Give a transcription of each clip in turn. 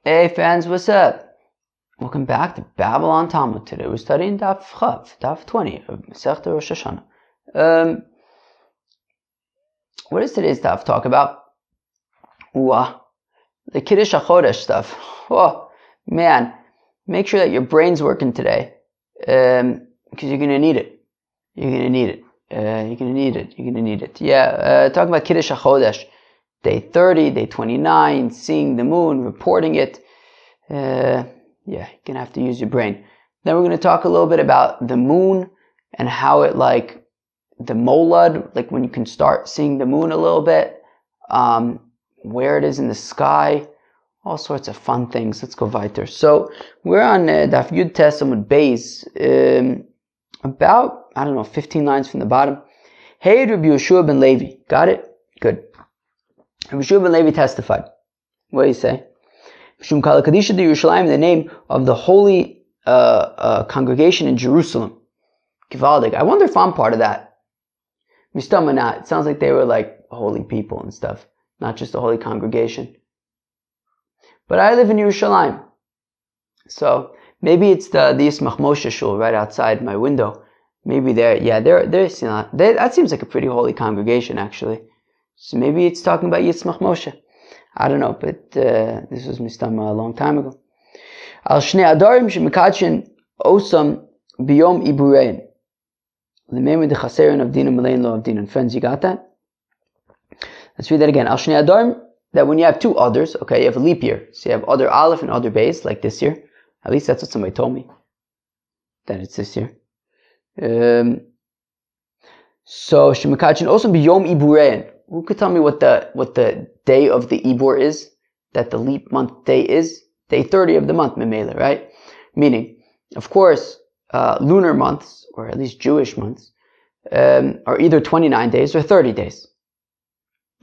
Hey fans, what's up? Welcome back to Babylon Talmud. Today we're studying Daf Chav, Daf 20 of Masechta Rosh Hashanah. What does today's Daf talk about? The Kiddush HaChodesh stuff. Oh, man. Make sure that your brain's working today, because you're going to need it. You're going to need it. Yeah, talking about Kiddush HaChodesh. Day 30, day 29, seeing the moon, reporting it. You're going to have to use your brain. Then we're going to talk a little bit about the moon and how it, like, the molad, like when you can start seeing the moon a little bit, where it is in the sky, all sorts of fun things. Let's go weiter. So we're on Daf Yud Tes Amud Beis, about, 15 lines from the bottom. Hey, Rabbi Yeshua ben Levi. Got it? Good. Rabbi Yeshua ben Levi testified. What do you say? Mishum Kala Kadisha de Yerushalayim, the name of the holy congregation in Jerusalem. Givaldik. I wonder if I'm part of that. Mistama not. It sounds like they were like holy people and stuff, not just a holy congregation. But I live in Yerushalayim, so maybe it's the Yismach Moshe shul right outside my window. Maybe they're that seems like a pretty holy congregation actually. So maybe it's talking about Yitzmach Moshe. I don't know, but this was Mistama a long time ago. Al Shnei Adarim Shemikachin Osam Biyom Iburein. L'meimed de Chaserin of Dinan Malayin Lo of Dinan. Friends, you got that? Let's read that again. Al Shnei Adarim, that when you have two others, okay, you have a leap year. So you have Adar Aleph and Adar Beis, like this year. At least that's what somebody told me, that it's this year. So Shemikachin Osam Biyom Iburein. Who could tell me what the day of the Ibur is? That the leap month day is? Day 30 of the month, Memela, right? Meaning, of course, lunar months, or at least Jewish months, are either 29 days or 30 days.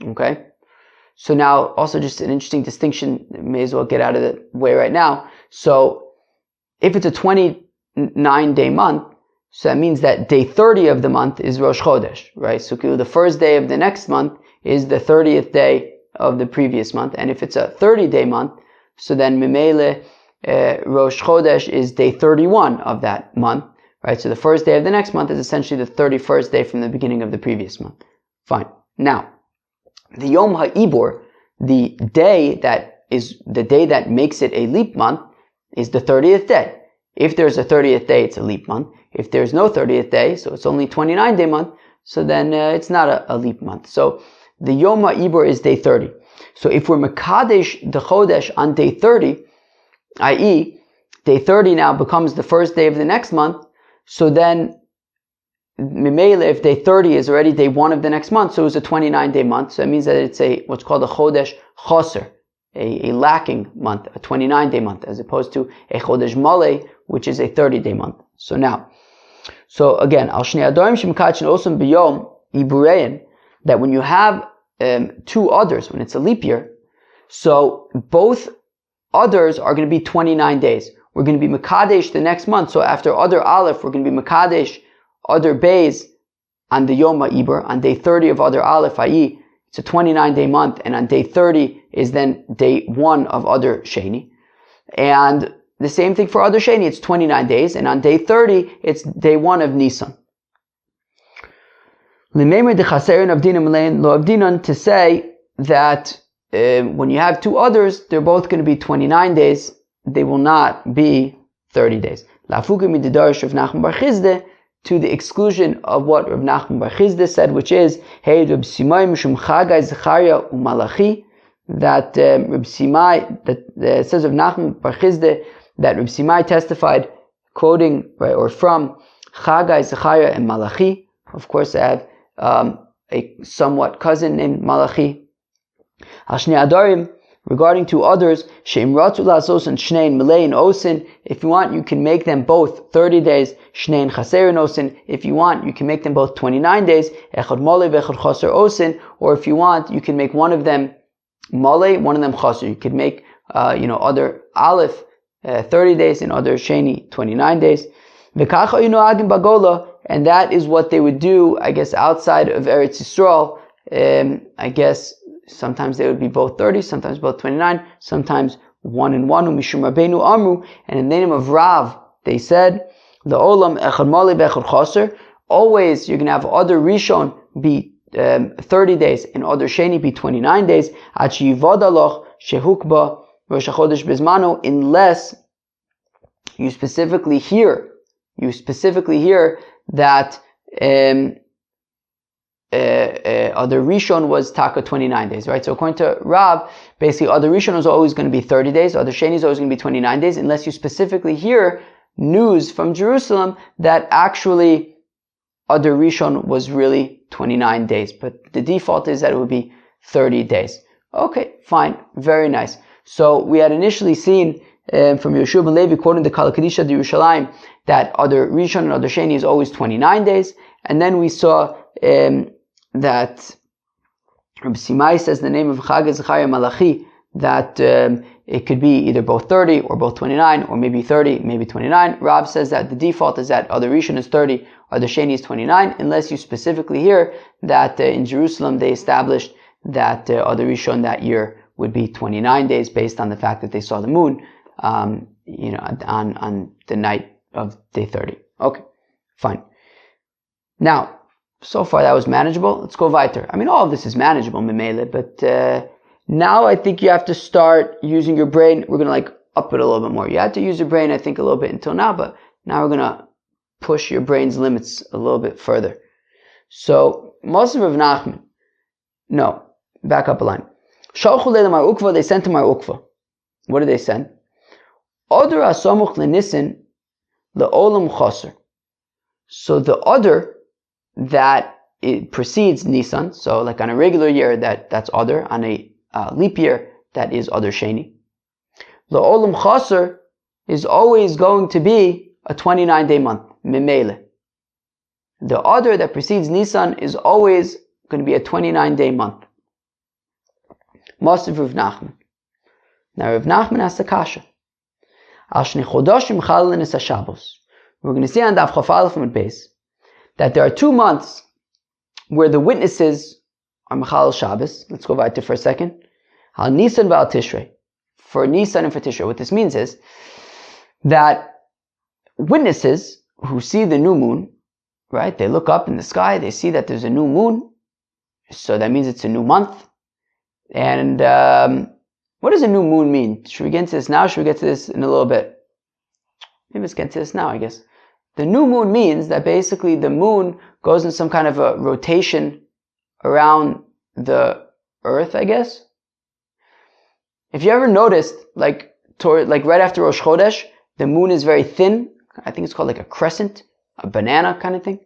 Okay? So now, also just an interesting distinction, may as well get out of the way right now. So, if it's a 29-day month, so that means that day 30 of the month is Rosh Chodesh, right? So the first day of the next month is the 30th day of the previous month. And if it's a 30-day month, so then Memele Rosh Chodesh is day 31 of that month, right? So the first day of the next month is essentially the 31st day from the beginning of the previous month. Fine. Now, the Yom HaIbur, the day that makes it a leap month, is the 30th day. If there's a 30th day, it's a leap month. If there's no 30th day, so it's only 29-day month, so then it's not a leap month. So the Yom HaIbur is day 30. So if we're Mekadesh the Chodesh on day 30, i.e., day 30 now becomes the first day of the next month, so then Mimele, if day 30 is already day 1 of the next month, so it's a 29-day month, so that means that it's what's called a Chodesh Choser, a lacking month, a 29-day month, as opposed to a Chodesh Maleh, which is a 30-day month. So again, Al Shnei Adarim Shemikachin Osam Biyom Iburein, that when you have two others, when it's a leap year, so both others are going to be 29 days. We're going to be Mekadesh the next month. So after Adar Aleph, we're going to be Mekadesh Adar Beis on the Yom HaIbur, on day 30 of Adar Aleph, i.e., it's a 29-day month, and on day 30 is then day 1 of Adar Sheni. And the same thing for Adar Sheni, it's 29 days, and on day 30, it's day 1 of Nisan. To say that when you have two others, they're both going to be 29 days, they will not be 30 days. To the exclusion of what Rav Nachman bar Chizda said, which is, hey, Reb Simai mishum Chagai Zechariah uMalachi, that Reb Simai, that it says of Nachman bar Chizda, that Reb Simai testified, quoting, right, or from Chagai, Zechariah, and Malachi. Of course, I have a somewhat cousin named Malachi. Hashnei Adarim, regarding two others, Sheim Ratu Lasos and Shnein Melein Osin. If you want, you can make them both 30 days. Shnein Chaserin Osin. If you want, you can make them both 29 days. Echad Mole v'Echad Chaser Osin. Or if you want, you can make one of them Mole, one of them Chaser. You could make, other Aleph 30 days and other Sheni 29 days. V'kacha Yunoagim Bagola. And that is what they would do, I guess, outside of Eretz Yisrael. I guess sometimes they would be both 30, sometimes both 29, sometimes 1 and 1, Mishum Rabbeinu Amru, and in the name of Rav, they said, L'olam echad mali b'echad chaser, always you're going to have Adar Rishon be 30 days and Adar Sheni be 29 days, Ad sheyivad aloch shehukba Rosh HaChodesh bezmano, unless you specifically hear that Adar Rishon was taka 29 days, right? So according to Rav, basically Adar Rishon is always going to be 30 days, Adar Sheni is always going to be 29 days, unless you specifically hear news from Jerusalem that actually Adar Rishon was really 29 days. But the default is that it would be 30 days. Okay, fine, very nice. So we had initially seen from Yeshua ben Levi quoting the Kal Kadisha de Yerushalayim that Adar Rishon and Adar Sheni is always 29 days, and then we saw that Rabbi Simai says in the name of Chag Zechariah Malachi that it could be either both 30 or both 29, or maybe 30, maybe 29. Rav says that the default is that Adar Rishon is 30, Adar Sheni is 29, unless you specifically hear that in Jerusalem they established that Adar Rishon that year would be 29 days based on the fact that they saw the moon, on the night of day 30. Okay, fine. Now, so far that was manageable. Let's go weiter. I mean, all of this is manageable, Memele, but now I think you have to start using your brain. We're going to up it a little bit more. You had to use your brain, I think, a little bit until now, but now we're going to push your brain's limits a little bit further. So, Moshe Rav Nachman. No, back up a line. Shalchu leila Mar Ukva, they sent to Mar Ukva. What did they send? Odor asamuch lenisin leolam chaser. So the Adar that it precedes Nisan, so like on a regular year that's Adar, on a leap year that is Adar Sheni. Le'olam Chaser is always going to be a 29-day month, Memele. The Adar that precedes Nisan is always going to be a 29-day month. Moshe Rav Nachman. Now Rav Nachman has a kasha. Al shnei chodashim chal lenis haShabbos. We're going to see on Daf Chaf Aleph Amud Beis that there are 2 months where the witnesses are Mechal Shabbos. Let's go back to for a second. Al Nisan v'al Tishrei. For Nisan and for Tishrei. What this means is that witnesses who see the new moon, right, they look up in the sky, they see that there's a new moon, so that means it's a new month. And what does a new moon mean? Should we get into this now? Should we get to this in a little bit? Maybe let's get to this now, I guess. The new moon means that basically the moon goes in some kind of a rotation around the earth, I guess. If you ever noticed, like right after Rosh Chodesh, the moon is very thin. I think it's called like a crescent, a banana kind of thing.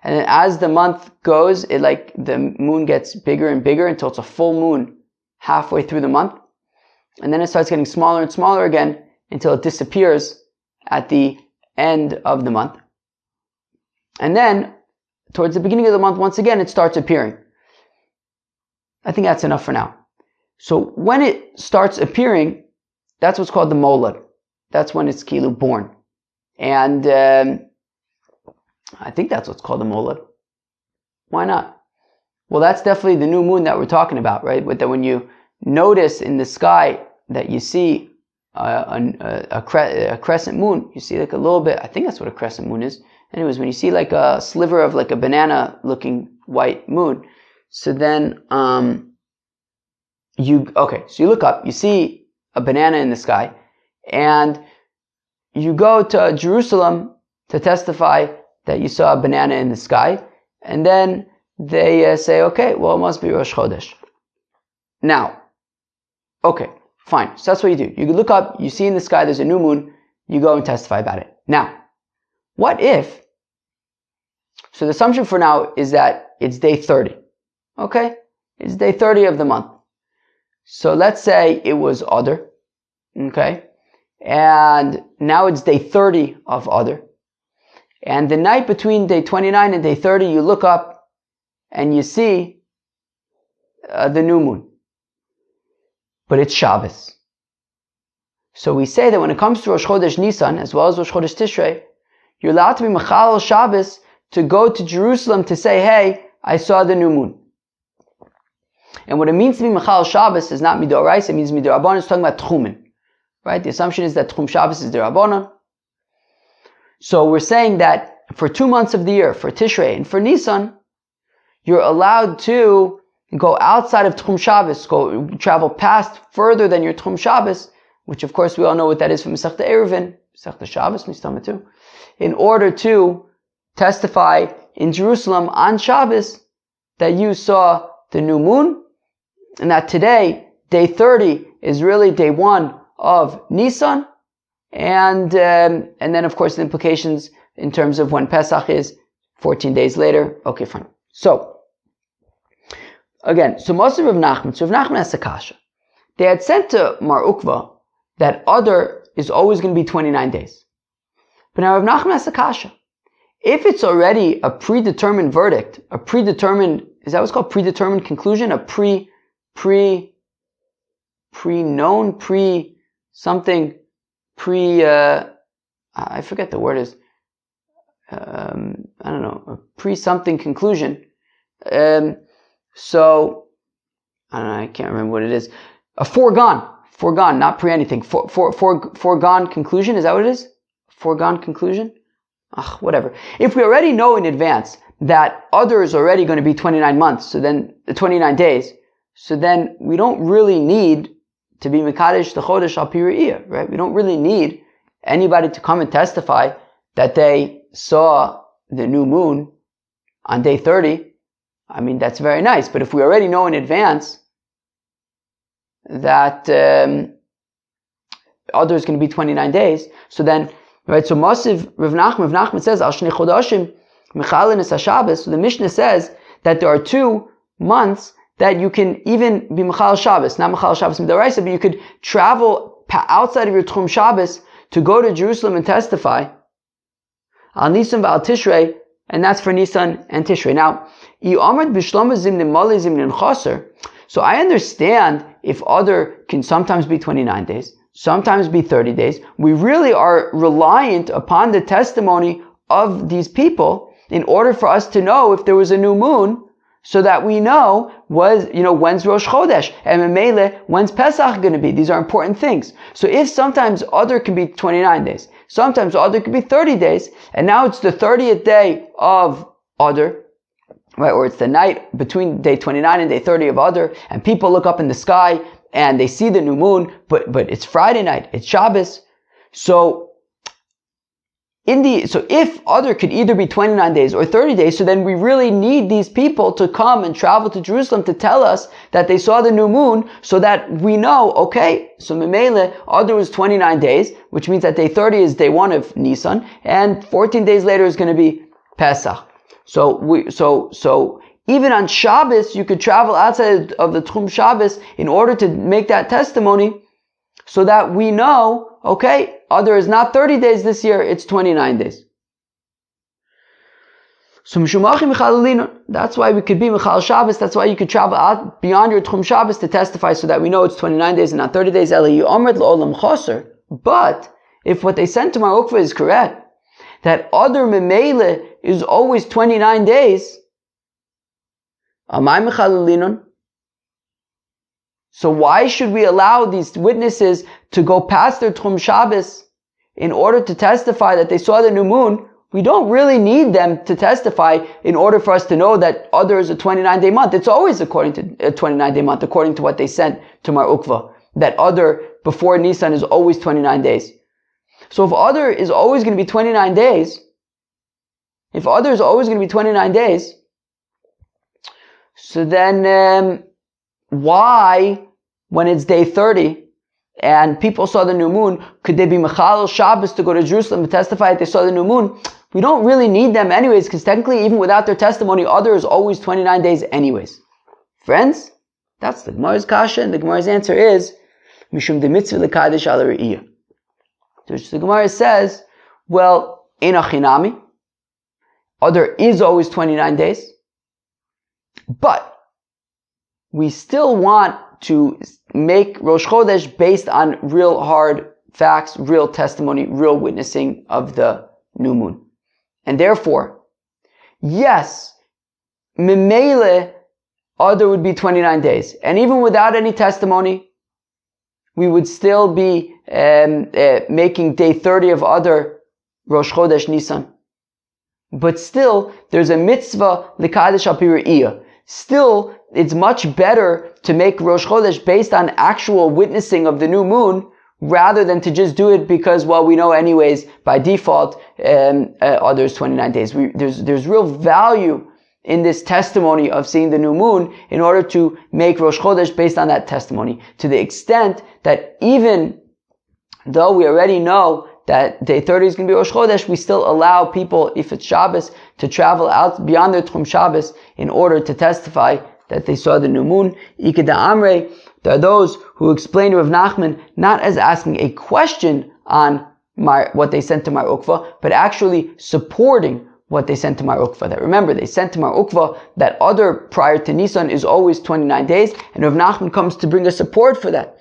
And then as the month goes, the moon gets bigger and bigger until it's a full moon halfway through the month. And then it starts getting smaller and smaller again until it disappears at the end of the month. And then, towards the beginning of the month, once again, it starts appearing. I think that's enough for now. So when it starts appearing, that's what's called the molad. That's when it's kilu born. And I think that's what's called the molad. Why not? Well, that's definitely the new moon that we're talking about, right? But that when you notice in the sky that you see a crescent moon, you see like a little bit, I think that's what a crescent moon is. Anyways, when you see like a sliver of like a banana looking white moon, so then you look up, you see a banana in the sky, and you go to Jerusalem to testify that you saw a banana in the sky, and then they say, okay, well, it must be Rosh Chodesh. Now, okay, fine. So that's what you do. You look up, you see in the sky there's a new moon, you go and testify about it. Now, what if, so the assumption for now is that it's day 30. Okay? It's day 30 of the month. So let's say it was Adar. Okay? And now it's day 30 of Adar. And the night between day 29 and day 30, you look up and you see the new moon. But it's Shabbos. So we say that when it comes to Rosh Chodesh Nisan, as well as Rosh Chodesh Tishrei, you're allowed to be Mechal Shabbos to go to Jerusalem to say, hey, I saw the new moon. And what it means to be Mechal Shabbos is not Midoraisa, it means Midorabban. It's talking about Tchumen. right? The assumption is that Tchum Shabbos is the Rabbanon. So we're saying that for 2 months of the year, for Tishrei and for Nisan, you're allowed to go outside of Tchum Shabbos, travel past further than your Tchum Shabbos, which of course we all know what that is from Masechta Eruvin, Masechta Shabbos, Mistama too, in order to testify in Jerusalem on Shabbos that you saw the new moon, and that today, day 30, is really day 1 of Nisan, and then of course the implications in terms of when Pesach is 14 days later. Okay, fine. So, again, so most of Rav Nachman has a kasha. They had sent to Mar Ukva that Adar is always going to be 29 days. But now Rav Nachman has a kasha. If it's already a predetermined verdict, a predetermined, is that what's called predetermined conclusion? A pre-known, I forget the word is, I don't know, a pre-something conclusion. So, I don't know, I can't remember what it is. A foregone, not pre-anything. Foregone conclusion, is that what it is? Foregone conclusion? Whatever. If we already know in advance that Adar is already going to be 29 months, so then 29 days, so then we don't really need to be Mekadesh the Chodesh al Pi Re'iyah, right? We don't really need anybody to come and testify that they saw the new moon on day 30. I mean, that's very nice, but if we already know in advance that Adar is going to be 29 days, so then, right, so Masiv Rav Nachman says, Al Shnei Chodashim Mechalin Es HaShabbos, so the Mishnah says that there are 2 months that you can even be Mechal Shabbos, not Mechal Shabbos Midaraisa, but you could travel outside of your Tchum Shabbos to go to Jerusalem and testify. Al Nisan V'al Tishrei, and that's for Nisan and Tishrei. Now, so I understand if Adar can sometimes be 29 days, sometimes be 30 days. We really are reliant upon the testimony of these people in order for us to know if there was a new moon, so that we know when's Rosh Chodesh, and Memele, when's Pesach going to be. These are important things. So if sometimes Adar can be 29 days, sometimes Adar could be 30 days, and now it's the 30th day of Adar, right, or it's the night between day 29 and day 30 of Adar, and people look up in the sky and they see the new moon, but it's Friday night, it's Shabbos. So if Adar could either be 29 days or 30 days, so then we really need these people to come and travel to Jerusalem to tell us that they saw the new moon, so that we know, okay, so Memele, Adar was 29 days, which means that day 30 is day 1 of Nisan, and 14 days later is going to be Pesach. So even on Shabbos, you could travel outside of the Tchum Shabbos in order to make that testimony, so that we know, okay, Adar is not 30 days this year, it's 29 days. So that's why we could be Mechal Shabbos, that's why you could travel out beyond your Tchum Shabbos to testify, so that we know it's 29 days and not 30 days. But if what they sent to Mar Ukva is correct, that Adar Memele is always 29 days, Amay Mechalalinon, so why should we allow these witnesses to go past their Tchum Shabbos in order to testify that they saw the new moon? We don't really need them to testify in order for us to know that Adar is a 29-day month. It's always according to a 29-day month, according to what they sent to Mar Ukva, that Adar before Nisan is always 29 days. So if Adar is always going to be 29 days, so then why, when it's day 30 and people saw the new moon, could they be Mechalel Shabbos to go to Jerusalem and testify that they saw the new moon? We don't really need them anyways, because technically even without their testimony, Adar is always 29 days anyways. Friends, that's the Gemara's kasha, and the Gemara's answer is Mishum de mitzvah lekadesh al re'iyah. Which the Gemara says, well, in Achinami, Adar is always 29 days, but we still want to make Rosh Chodesh based on real hard facts, real testimony, real witnessing of the new moon. And therefore, yes, Memele, Adar would be 29 days. And even without any testimony, we would still be making day 30 of other Rosh Chodesh Nisan. But still, there's a mitzvah l'kadesh al pi re'iyah. Still, it's much better to make Rosh Chodesh based on actual witnessing of the new moon, rather than to just do it because, well, we know anyways, by default, there's 29 days. There's real value in this testimony of seeing the new moon in order to make Rosh Chodesh based on that testimony. To the extent that even though we already know that day 30 is going to be Rosh Chodesh, we still allow people, if it's Shabbos, to travel out beyond their Tchum Shabbos in order to testify that they saw the new moon. Ikeda Amre, there are those who explain to Rav Nachman not as asking a question on what they sent to Mar Ukva, but actually supporting what they sent to Mar Ukva. That remember, they sent to Mar Ukva that other prior to Nisan is always 29 days, and Rav Nachman comes to bring a support for that.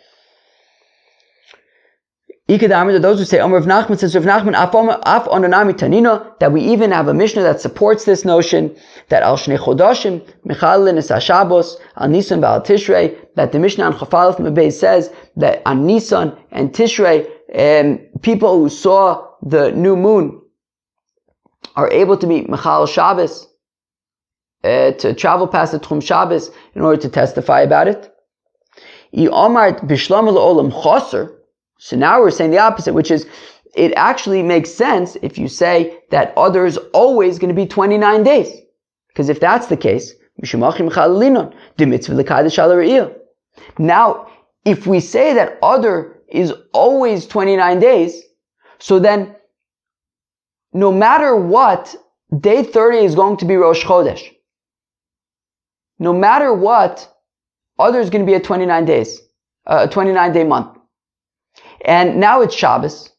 Those who say, Rav Nachman says, Rav Nachman, af onanami tanina, that we even have a Mishnah that supports this notion, that al shnei chodashim, mechalin es ha-Shabbos, al Nisan v'al Tishrei, that the Mishnah on Chafalef Mebei says that on Nisan and Tishrei, people who saw the new moon are able to be mechal Shabbos, to travel past the Tchum Shabbos in order to testify about it. I omart bishlam l'olam chaser. So now we're saying the opposite, which is, it actually makes sense if you say that other is always going to be 29 days. Because if that's the case, now, if we say that other is always 29 days, so then, no matter what, day 30 is going to be Rosh Chodesh. No matter what, other is going to be at 29 days, a 29-day month. And now it's Shabbos,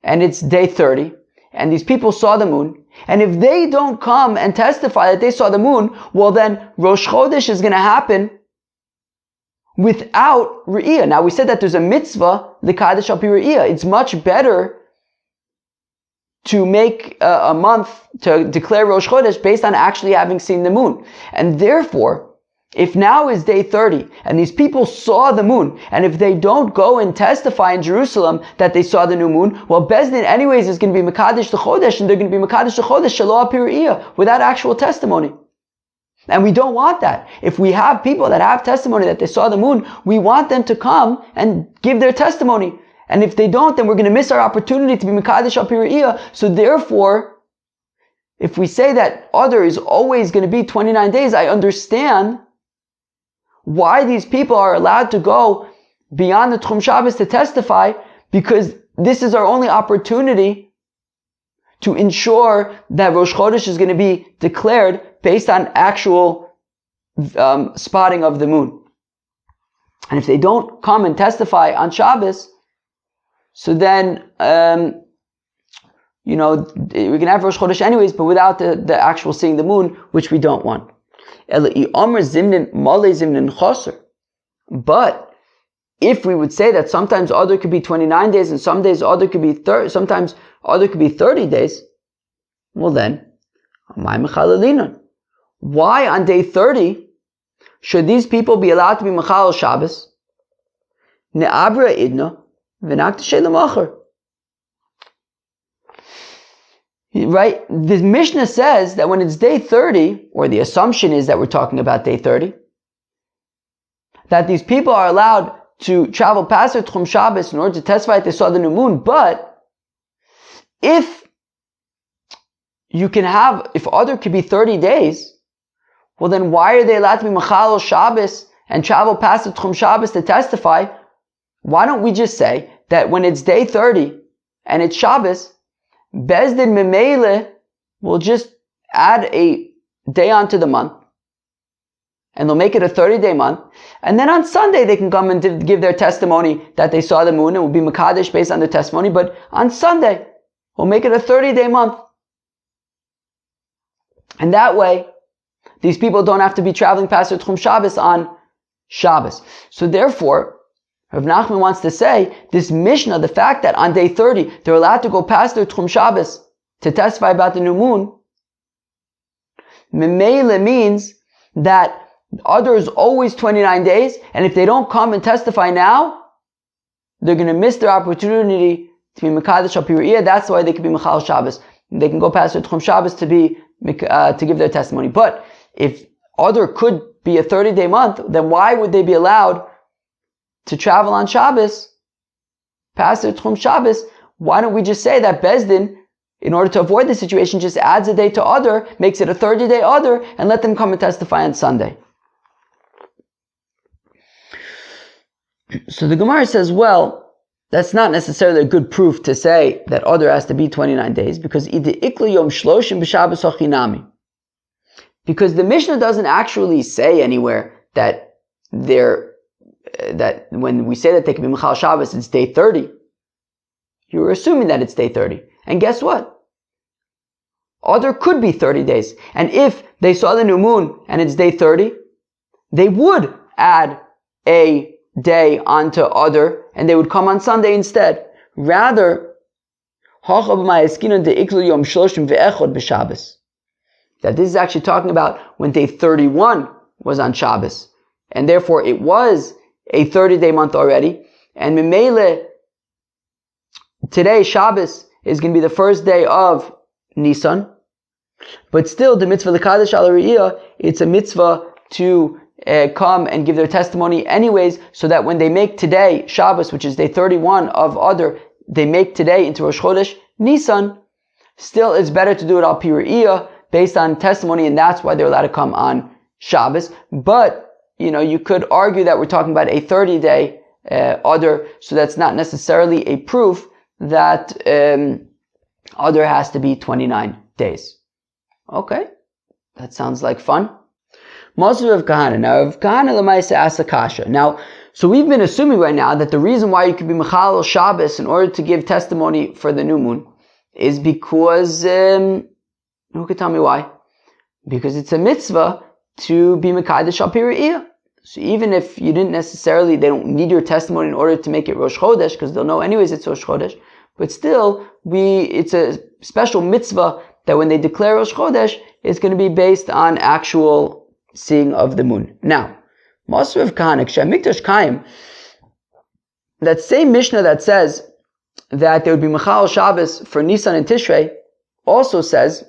and it's day 30, and these people saw the moon, and if they don't come and testify that they saw the moon, well then Rosh Chodesh is going to happen without Re'iyah. Now we said that there's a mitzvah, the Kadesh al pi Re'iyah. It's much better to make a month, to declare Rosh Chodesh based on actually having seen the moon. And therefore, if now is day 30, and these people saw the moon, and if they don't go and testify in Jerusalem that they saw the new moon, well, Beis Din anyways is going to be Mekadesh the Chodesh, and they're going to be Mekadesh the Chodesh Shelo al pi Re'iyah, without actual testimony. And we don't want that. If we have people that have testimony that they saw the moon, we want them to come and give their testimony. And if they don't, then we're going to miss our opportunity to be Mekadesh al pi Re'iyah. So therefore, if we say that other is always going to be 29 days, I understand why these people are allowed to go beyond the Tchum Shabbos to testify, because this is our only opportunity to ensure that Rosh Chodesh is going to be declared based on actual spotting of the moon. And if they don't come and testify on Shabbos, so then, we're going to have Rosh Chodesh anyways, but without the actual seeing the moon, which we don't want. But if we would say that sometimes other could be 29 days and some days other could be sometimes other could be 30 days, well then, why on day 30 should these people be allowed to be Mechal Shabbos? Ne'abra idna v'naktashe l'machar. Right? The Mishnah says that when it's day 30, or the assumption is that we're talking about day 30, that these people are allowed to travel past their Tchum Shabbos in order to testify that they saw the new moon. But if other could be 30 days, well then why are they allowed to be Machal Shabbos and travel past the Tchum Shabbos to testify? Why don't we just say that when it's day 30 and it's Shabbos, Beis Din Memele will just add a day onto the month, and they'll make it a 30-day month, and then on Sunday they can come and give their testimony that they saw the moon, and will be Mekadesh based on their testimony, but on Sunday we'll make it a 30-day month. And that way, these people don't have to be traveling past their Tchum Shabbos on Shabbos. So therefore, Rav Nachman wants to say, this Mishnah, the fact that on day 30, they're allowed to go past their Tchum Shabbos to testify about the new moon, Memele means that others always 29 days, and if they don't come and testify now, they're going to miss their opportunity to be Mekadesh al Piriyah. That's why they can be Mechal Shabbos. They can go past their Tchum Shabbos to give their testimony. But if Adar could be a 30-day month, then why would they be allowed to travel on Shabbos past their Tchum Shabbos? Why don't we just say that Bezdin, in order to avoid the situation, just adds a day to Adar, makes it a 30-day Adar, and let them come and testify on Sunday? So the Gemara says, well, that's not necessarily a good proof to say that Adar has to be 29 days, because because the Mishnah doesn't actually say anywhere that that when we say that they can be Mechal Shabbos, it's day 30. You're assuming that it's day 30. And guess what? Adar could be 30 days. And if they saw the new moon and it's day 30, they would add a day onto Adar and they would come on Sunday instead. Rather, that this is actually talking about when day 31 was on Shabbos. And therefore it was a 30-day month already. And Memele, today Shabbos is going to be the first day of Nisan. But still, the mitzvah l'kadosh al re'iyah, it's a mitzvah to come and give their testimony anyways, so that when they make today Shabbos, which is day 31 of Adar, they make today into Rosh Chodesh Nisan. Still, it's better to do it al pi re'iyah, based on testimony, and that's why they're allowed to come on Shabbos. But, you could argue that we're talking about a 30-day Adar, so that's not necessarily a proof that Adar has to be 29 days. Okay, that sounds like fun. Maser of Kahana. Now, Rav Kahana Lamaisa asks a kasha. Now, so we've been assuming right now that the reason why you could be Mechal Shabbos in order to give testimony for the new moon is because, who could tell me why? Because it's a mitzvah to be Mekadesh al pi re'iyah. So even if you didn't necessarily, they don't need your testimony in order to make it Rosh Chodesh, because they'll know anyways it's Rosh Chodesh, but still, it's a special mitzvah that when they declare Rosh Chodesh, it's going to be based on actual seeing of the moon. Now, Maser of Kahana, Mikdash Kaim, that same Mishnah that says that there would be Mechal Shabbos for Nisan and Tishrei, also says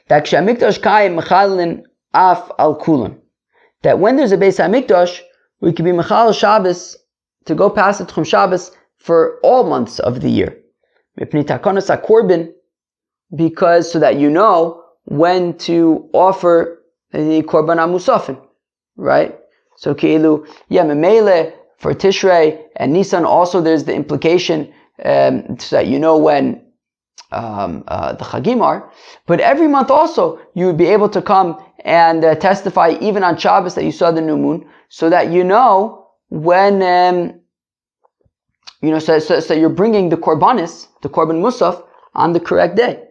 that Mikdash Kaim Mechalin Af Al Kulan, that when there's a Beis HaMikdash, we can be Mechal Shabbos to go past the Tchum Shabbos for all months of the year. Because so that you know when to offer the Korban HaMusafin, right? So Keilu, Memele, for Tishrei and Nisan also there's the implication so that you know when the Chagim are. But every month also you would be able to come and testify even on Shabbos that you saw the new moon, so that you know when so you're bringing the Korbanis, the Korban Musaf, on the correct day.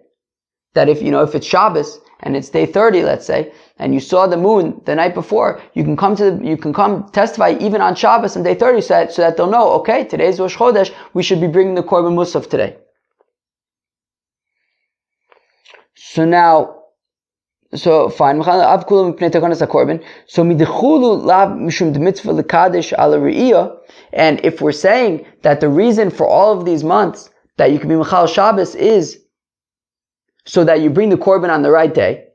That if it's Shabbos and it's day 30, let's say, and you saw the moon the night before, you can come testify even on Shabbos and day 30, so that they'll know, okay, today's Rosh Chodesh, we should be bringing the Korban Musaf today. So fine. So and if we're saying that the reason for all of these months that you can be Mechal Shabbos is so that you bring the Korban on the right day,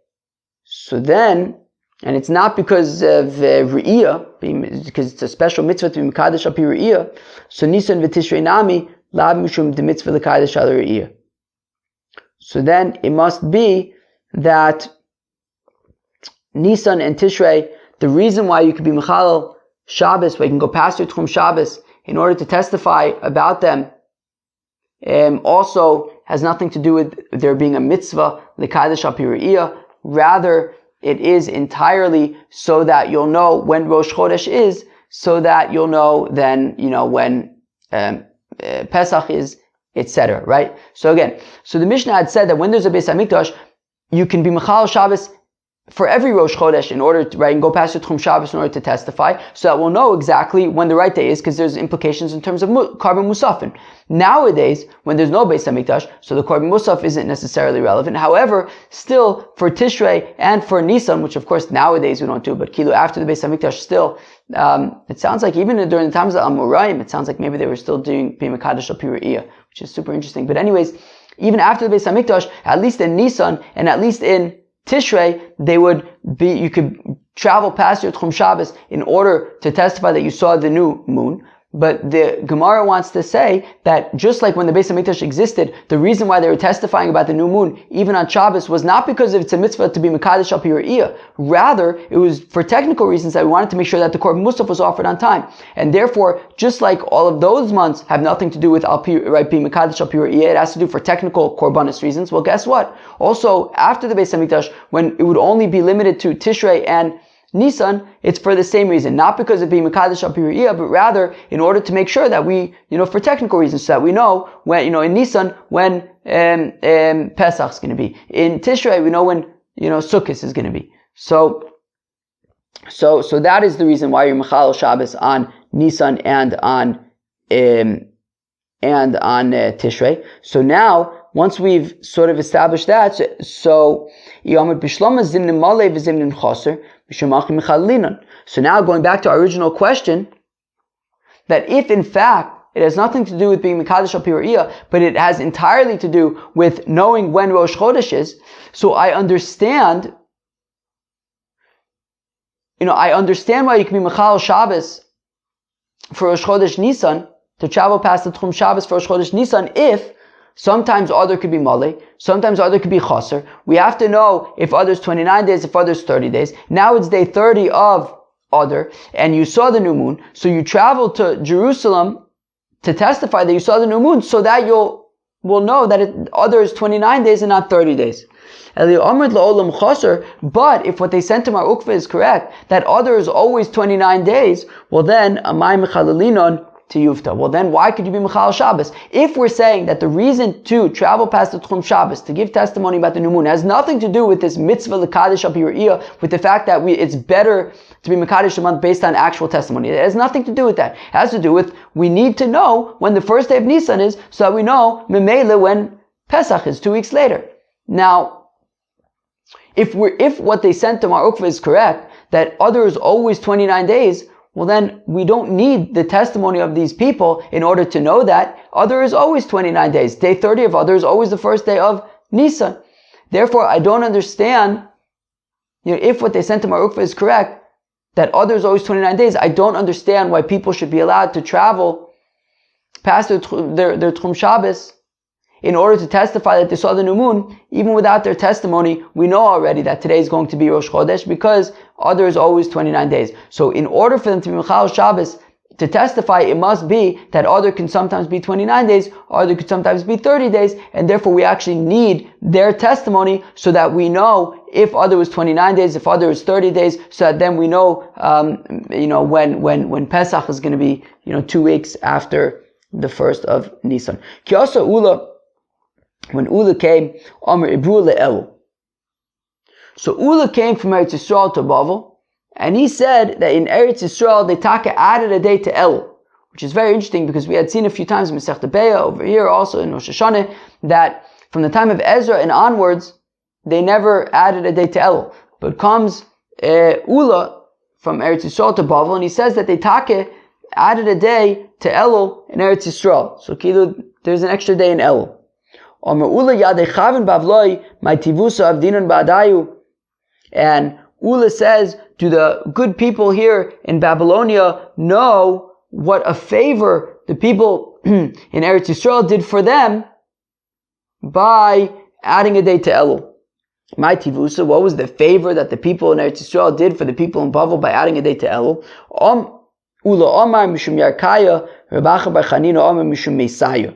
so then, and it's not because of Re'iyah, because it's a special mitzvah to be Mekadesh al pi Re'iyah, so Nisan v'Tishrei Nami Lab Mishum de mitzvah l'Kadesh al Re'iyah. So then it must be that Nisan and Tishrei, the reason why you can be Mechal Shabbos, where you can go past your Tchum Shabbos in order to testify about them, also has nothing to do with there being a mitzvah l'Kadesh al pi Re'iyah. Rather, it is entirely so that you'll know when Rosh Chodesh is, so that you'll know then, when Pesach is, etc. Right? So again, the Mishnah had said that when there's a Beis HaMikdash, you can be Mechal Shabbos for every Rosh Chodesh in order to, right, and go past the Tchum Shabbos in order to testify, so that we'll know exactly when the right day is, because there's implications in terms of Korban Musafin. Nowadays, when there's no Beis HaMikdash, so the Korban Musaf isn't necessarily relevant. However, still, for Tishrei and for Nisan, which of course nowadays we don't do, but Kilu after the Beis HaMikdash still, it sounds like even during the times of Amoraim, it sounds like maybe they were still doing Beis HaMikdash Apiriyah, which is super interesting. But anyways, even after the Beis HaMikdash, at least in Nisan and at least in Tishrei, you could travel past your Tchum Shabbos in order to testify that you saw the new moon. But the Gemara wants to say that just like when the Beis HaMikdash existed, the reason why they were testifying about the new moon, even on Shabbos, was not because it's a mitzvah to be Mekadesh al pi Re'iyah. Rather, it was for technical reasons that we wanted to make sure that the Korban Musaf was offered on time. And therefore, just like all of those months have nothing to do with being Mekadesh al pi Re'iyah, it has to do for technical Korbanis reasons. Well, guess what? Also, after the Beis HaMikdash, when it would only be limited to Tishrei and Nisan, it's for the same reason, not because of being Mekadesh al pi Re'iyah, but rather in order to make sure that we, for technical reasons, so that we know when, in Nisan, when Pesach's going to be. In Tishrei, we know when, Sukkot is going to be. So that is the reason why you're Mechal Shabbos on Nisan and on Tishrei. So now, once we've sort of established that, so now going back to our original question, that if in fact it has nothing to do with being Mekadesh al pi Re'iyah, but it has entirely to do with knowing when Rosh Chodesh is, so I understand why you can be Mechal Shabbos for Rosh Chodesh Nisan, to travel past the Tchum Shabbos for Rosh Chodesh Nisan, if sometimes Adar could be Malay, sometimes Adar could be Chaser. We have to know if Adar's 29 days, if Adar's 30 days. Now it's day 30 of Adar, and you saw the new moon, so you travel to Jerusalem to testify that you saw the new moon, so that will know that Adar is 29 days and not 30 days. But if what they sent to Mar Ukva is correct, that Adar is always 29 days, well then, Amay Mechalalinon to Yufta. Well then, why could you be Mechal Shabbos? If we're saying that the reason to travel past the Tchum Shabbos, to give testimony about the new moon, has nothing to do with this mitzvah l'kadesh al pi Re'iyah, with the fact that it's better to be Mekadesh a month based on actual testimony. It has nothing to do with that. It has to do with, we need to know when the first day of Nisan is, so that we know Memele when Pesach is 2 weeks later. Now, if what they sent to Mar Ukva is correct, that Adar is always 29 days, well then, we don't need the testimony of these people in order to know that Adar is always 29 days. Day 30 of Adar is always the first day of Nisan. Therefore, I don't understand, if what they sent to Mar Ukva is correct, that Adar is always 29 days, I don't understand why people should be allowed to travel past their Tchum Shabbos in order to testify that they saw the new moon. Even without their testimony, we know already that today is going to be Rosh Chodesh, because Adar is always 29 days. So in order for them to be Mechal Shabbos to testify, it must be that Adar can sometimes be 29 days, Adar could sometimes be 30 days, and therefore we actually need their testimony so that we know if Adar was 29 days, if Adar was 30 days, so that then we know, when Pesach is going to be, 2 weeks after the first of Nisan. Kiyasa Ula, when Ula came, Amr Ibru le'elu. So Ula came from Eretz Yisrael to Bavel, and he said that in Eretz Yisrael they added a day to El, which is very interesting because we had seen a few times in Masechta Beya, over here also in Rosh Hashanah, that from the time of Ezra and onwards, they never added a day to El. But comes Ula from Eretz Yisrael to Bavel, and he says that they added a day to Elul in Eretz Yisrael. So there's an extra day in Elul. And Ula says, do the good people here in Babylonia know what a favor the people in Eretz Yisrael did for them by adding a day to Elul? My Tivusa, what was the favor that the people in Eretz Yisrael did for the people in Bavel by adding a day to Elul? Ula Omar Mishum Yarkaya, Rabacha Bar Chanina Omar Mishum Mesaya.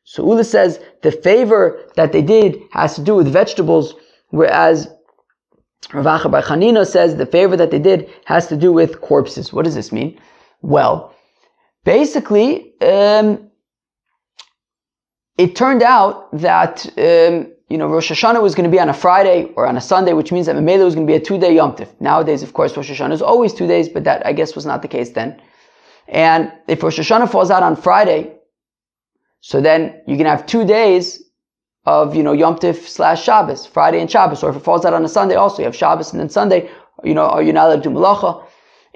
So Ula says the favor that they did has to do with vegetables, whereas Rav Bar Chanina says the favor that they did has to do with corpses. What does this mean? Well, basically, it turned out that Rosh Hashanah was going to be on a Friday or on a Sunday, which means that Mamela was going to be a 2-day Yom Tif. Nowadays, of course, Rosh Hashanah is always 2 days, but that, I guess, was not the case then. And if Rosh Hashanah falls out on Friday, so then you can have 2 days of, Yom Tif / Shabbos, Friday and Shabbos. Or if it falls out on a Sunday also, you have Shabbos and then Sunday, or you're not allowed to do Malacha.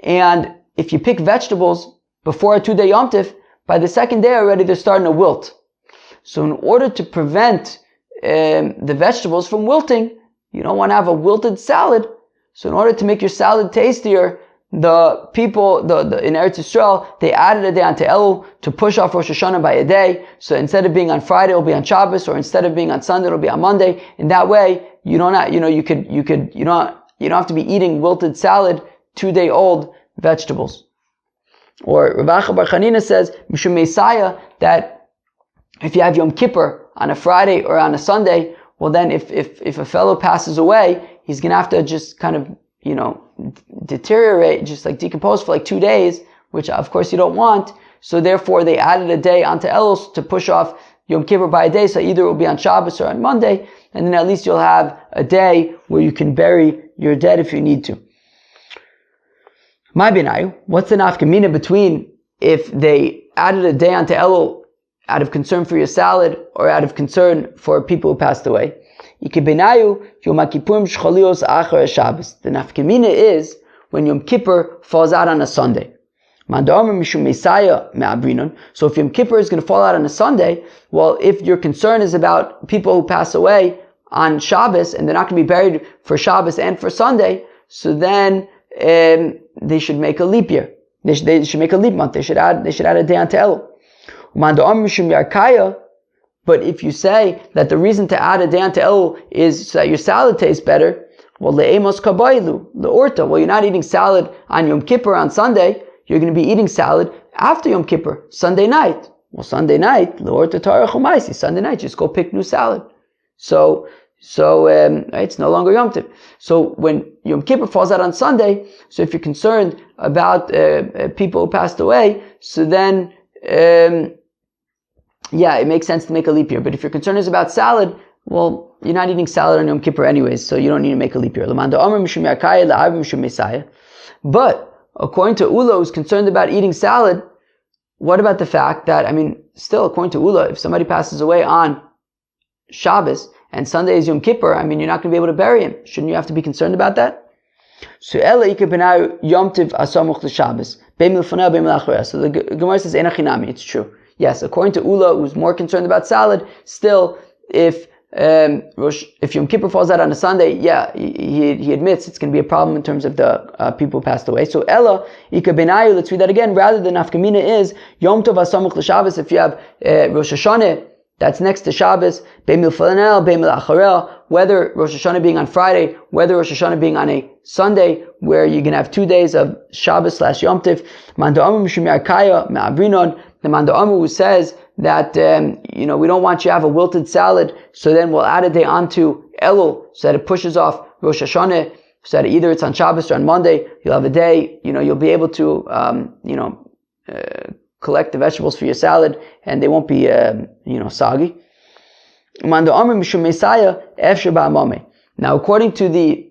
And if you pick vegetables before a 2-day Yom Tif, by the second day already they're starting to wilt. So in order to prevent the vegetables from wilting, you don't want to have a wilted salad. So in order to make your salad tastier, the people in Eretz Yisrael, they added a day onto Elul to push off Rosh Hashanah by a day. So instead of being on Friday, it'll be on Shabbos, or instead of being on Sunday, it'll be on Monday. And that way, you don't have to be eating wilted salad, 2-day-old vegetables. Or Rav Acha Bar Chanina says, Mishum Messiah, that if you have Yom Kippur on a Friday or on a Sunday, well then if a fellow passes away, he's gonna have to just kind of, deteriorate, just like decompose for like 2 days, which of course you don't want. So therefore they added a day onto Elul to push off Yom Kippur by a day. So either it will be on Shabbos or on Monday, and then at least you'll have a day where you can bury your dead if you need to. My benayu, what's the nafkamina between if they added a day onto Elul out of concern for your salad or out of concern for people who passed away? The nafkamina is when Yom Kippur falls out on a Sunday. So if Yom Kippur is going to fall out on a Sunday, well, if your concern is about people who pass away on Shabbos and they're not going to be buried for Shabbos and for Sunday, so then they should make a leap year. They should make a leap month. They should add a day onto Elul. But if you say that the reason to add a day onto Elul is so that your salad tastes better, well, le'emos kabaylu, le'orta. Well, you're not eating salad on Yom Kippur on Sunday. You're going to be eating salad after Yom Kippur, Sunday night. Well, Sunday night, le'orta tarach u'maisi. Sunday night, just go pick new salad. So it's no longer Yom Tov. So when Yom Kippur falls out on Sunday, so if you're concerned about people who passed away, so then it makes sense to make a leap year. But if your concern is about salad, well, you're not eating salad on Yom Kippur anyways, so you don't need to make a leap year. But according to Ula, who's concerned about eating salad, what about the fact that, still according to Ula, if somebody passes away on Shabbos and Sunday is Yom Kippur, you're not going to be able to bury him. Shouldn't you have to be concerned about that? So the Gemara says, it's true. Yes, according to Ula, who's more concerned about salad, still, if Yom Kippur falls out on a Sunday, he admits it's going to be a problem in terms of the people who passed away. So Ella, Ika Benayu, let's read that again, rather than Nafkamina is, Yom Tov Asamuch L'Shabbos, if you have Rosh Hashanah, that's next to Shabbos, Beimil Falanel, Beimil Acharel, whether Rosh Hashanah being on Friday, whether Rosh Hashanah being on a Sunday, where you can have 2 days of Shabbos / Yom Tiv. Manda Amr Mishum Yarkaya Ma'abrinon, the Manda Amr who says that, we don't want you to have a wilted salad, so then we'll add a day onto Elul, so that it pushes off Rosh Hashanah, so that either it's on Shabbos or on Monday, you'll have a day, you'll be able to, collect the vegetables for your salad, and they won't be, soggy. Now, according to the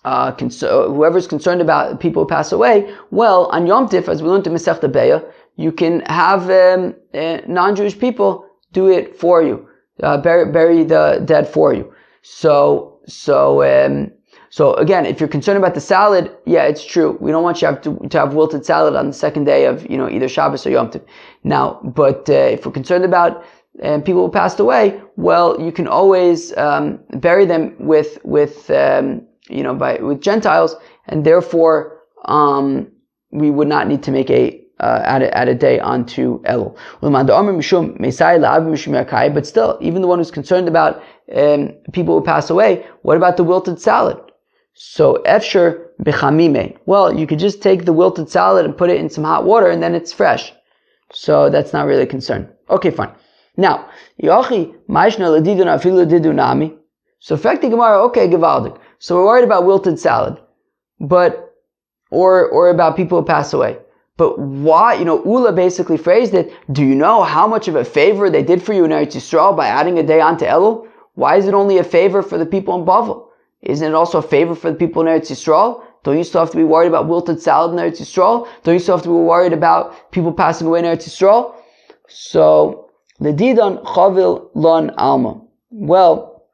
whoever's concerned about people who pass away, well, on Yom Tif, as we learned in Masechta Beya, you can have non-Jewish people do it for you, bury the dead for you. So again, if you're concerned about the salad, it's true. We don't want you to have wilted salad on the second day of, either Shabbos or Yom Tov. Now, but if we're concerned about people who passed away, well, you can always bury them with Gentiles, and therefore we would not need to make add a day onto Elul. But still, even the one who's concerned about people who pass away, what about the wilted salad? So, efsher b'chamime. Well, you could just take the wilted salad and put it in some hot water, and then it's fresh. So that's not really a concern. Okay, fine. Now, Yochi ma'ishna ledidun afilu didunami. So, Fekti Gemara, okay, Gevaldik. So we're worried about wilted salad, or about people who pass away. But why? Ula basically phrased it. Do you know how much of a favor they did for you in Eretz Yisrael by adding a day onto Elul? Why is it only a favor for the people in Bavel? Isn't it also a favor for the people in Eretz Yisrael? Don't you still have to be worried about wilted salad in Eretz Yisrael? Don't you still have to be worried about people passing away in Eretz Yisrael? So, L'didan chavil lon alma. Well,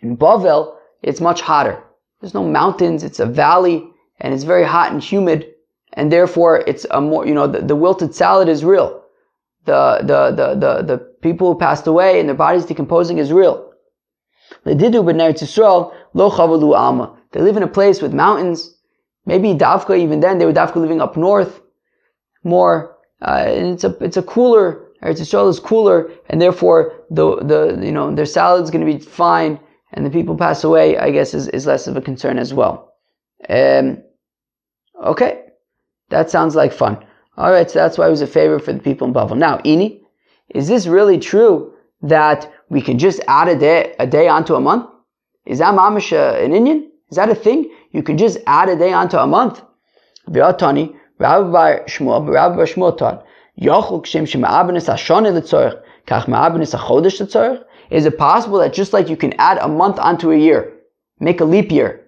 in Bavel, it's much hotter. There's no mountains, it's a valley, and it's very hot and humid, and therefore it's a more, the wilted salad is real. The people who passed away and their bodies decomposing is real. L'didu b'nei Eretz Yisrael lo chavalu alma. They live in a place with mountains. Maybe Davka, even then, they were Davka living up north more. And it's a cooler, Eretz Yisrael is cooler, and therefore their salad's going to be fine, and the people pass away, I guess, is less of a concern as well. Okay, that sounds like fun. Alright, so that's why it was a favor for the people in Bavel. Now, Ini, is this really true that we can just add a day onto a month? Is that mamish an Indian? Is that a thing? You can just add a day onto a month? V'atani, Rabbi Bar Shmuel taught, Yochel kshem shema'abenes hashana l'tzorech, kach ma'abenes hachodesh l'tzorech? Is it possible that just like you can add a month onto a year, make a leap year,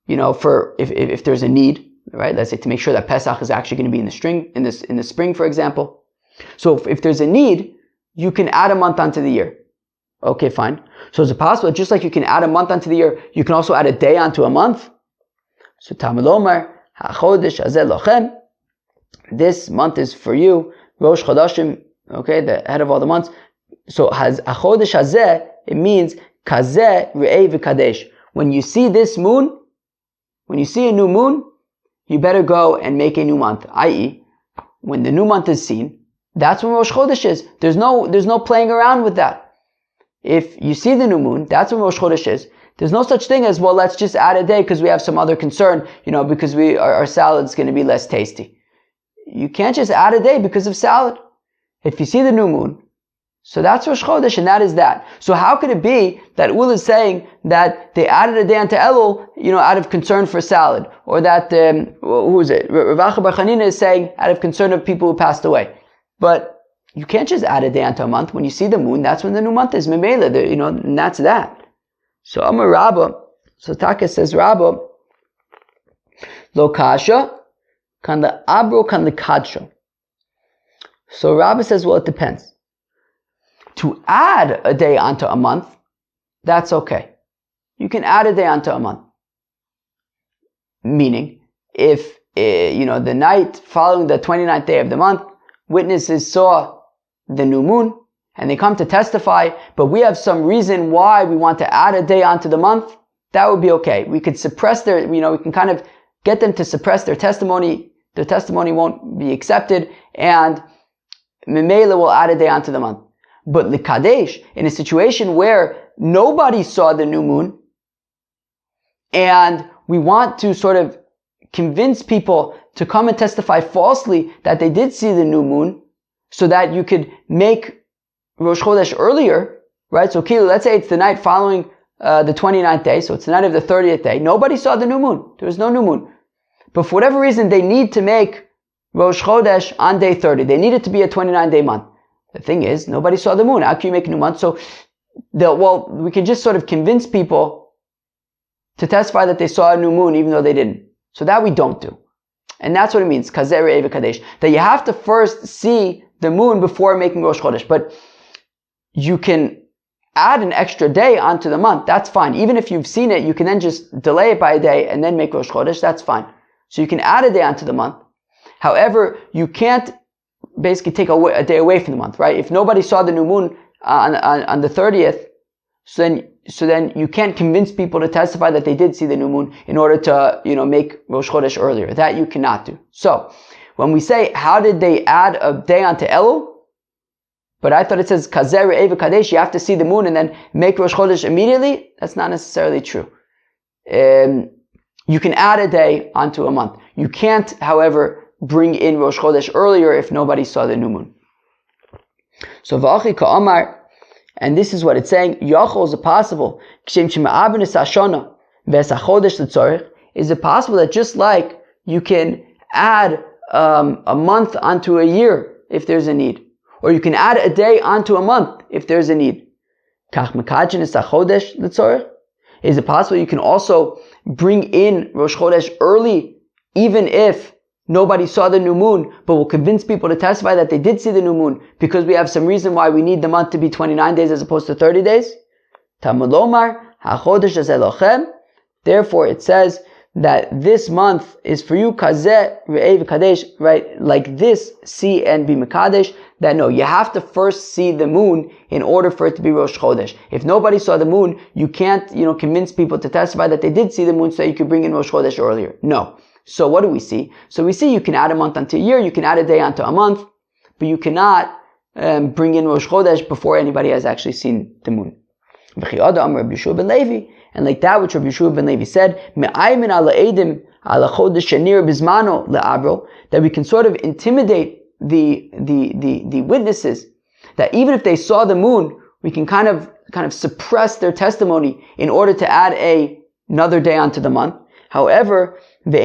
for if there's a need, right? Let's say to make sure that Pesach is actually going to be in the spring, for example. So if there's a need, you can add a month onto the year. Okay, fine. So is it possible that just like you can add a month onto the year, you can also add a day onto a month? So Talmud Omer, HaChodesh Hazeh Lochem, this month is for you, Rosh Chodashim, okay, the head of all the months. So HaChodesh Hazeh, it means Kazeh Re'eh V'Kadesh. When you see this moon, when you see a new moon, you better go and make a new month. I.e., when the new month is seen, that's when Rosh Chodesh is. There's no playing around with that. If you see the new moon, that's when Rosh Chodesh is. There's no such thing as, well, let's just add a day because we have some other concern, because our salad's going to be less tasty. You can't just add a day because of salad. If you see the new moon, so that's Rosh Chodesh, and that is that. So how could it be that Ul is saying that they added a day onto Elul, out of concern for salad? Or that, who is it? Rav Acha Bar Chanina is saying out of concern of people who passed away. But you can't just add a day onto a month. When you see the moon, that's when the new month is. Memela, and that's that. So Amar Rabba, so Taka says Rabba, Lo kasha, kan le abro, kan le kadsha. So Rabba says, well, it depends. To add a day onto a month, that's okay. You can add a day onto a month. Meaning, if, the night following the 29th day of the month, witnesses saw the new moon, and they come to testify, but we have some reason why we want to add a day onto the month, that would be okay. We could suppress we can kind of get them to suppress their testimony. Their testimony won't be accepted, and Memela will add a day onto the month. But L'Kadesh, in a situation where nobody saw the new moon, and we want to sort of convince people to come and testify falsely that they did see the new moon, so that you could make Rosh Chodesh earlier, right? So let's say it's the night following the 29th day, so it's the night of the 30th day. Nobody saw the new moon. There was no new moon. But for whatever reason, they need to make Rosh Chodesh on day 30. They need it to be a 29-day month. The thing is, nobody saw the moon. How can you make a new month? So, we can just sort of convince people to testify that they saw a new moon even though they didn't. So that we don't do. And that's what it means, Kazeh Re'eh V'Kadesh. That you have to first see the moon before making Rosh Chodesh. But you can add an extra day onto the month. That's fine. Even if you've seen it, you can then just delay it by a day and then make Rosh Chodesh. That's fine. So you can add a day onto the month. However, you can't basically take a day away from the month, right? If nobody saw the new moon on the 30th, so then you can't convince people to testify that they did see the new moon in order to, make Rosh Chodesh earlier. That you cannot do. So, when we say, how did they add a day onto Elul? But I thought it says, Kazeh Re'eh V'Kadesh, you have to see the moon and then make Rosh Chodesh immediately. That's not necessarily true. You can add a day onto a month. You can't, however, bring in Rosh Chodesh earlier if nobody saw the new moon. So V'achi Ka'amar, and this is what it's saying, Yachol, is it possible, is it possible that just like you can add a month onto a year if there's a need, or you can add a day onto a month if there's a need, Is it possible you can also bring in Rosh Chodesh early, even if nobody saw the new moon, but we'll convince people to testify that they did see the new moon because we have some reason why we need the month to be 29 days as opposed to 30 days? Therefore, it says that this month is for you, right? Like this, see and be Mekadesh. That no, you have to first see the moon in order for it to be Rosh Chodesh. If nobody saw the moon, you can't, convince people to testify that they did see the moon so that you could bring in Rosh Chodesh earlier. No. So what do we see? So we see you can add a month onto a year, you can add a day onto a month, but you cannot bring in Rosh Chodesh before anybody has actually seen the moon. And like that which Rabbi Yeshua ben Levi said, that we can sort of intimidate the witnesses, that even if they saw the moon, we can kind of suppress their testimony in order to add another day onto the month. However, but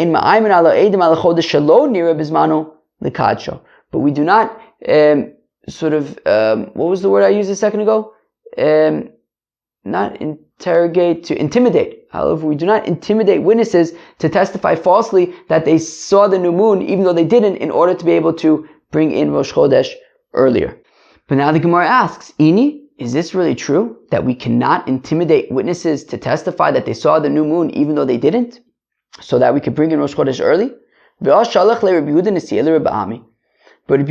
we do not what was the word I used a second ago? Not interrogate, to intimidate. However, we do not intimidate witnesses to testify falsely that they saw the new moon, even though they didn't, in order to be able to bring in Rosh Chodesh earlier. But now the Gemara asks, Ini, is this really true? That we cannot intimidate witnesses to testify that they saw the new moon, even though they didn't? So that we could bring in Rosh Chodesh early? But Rabbi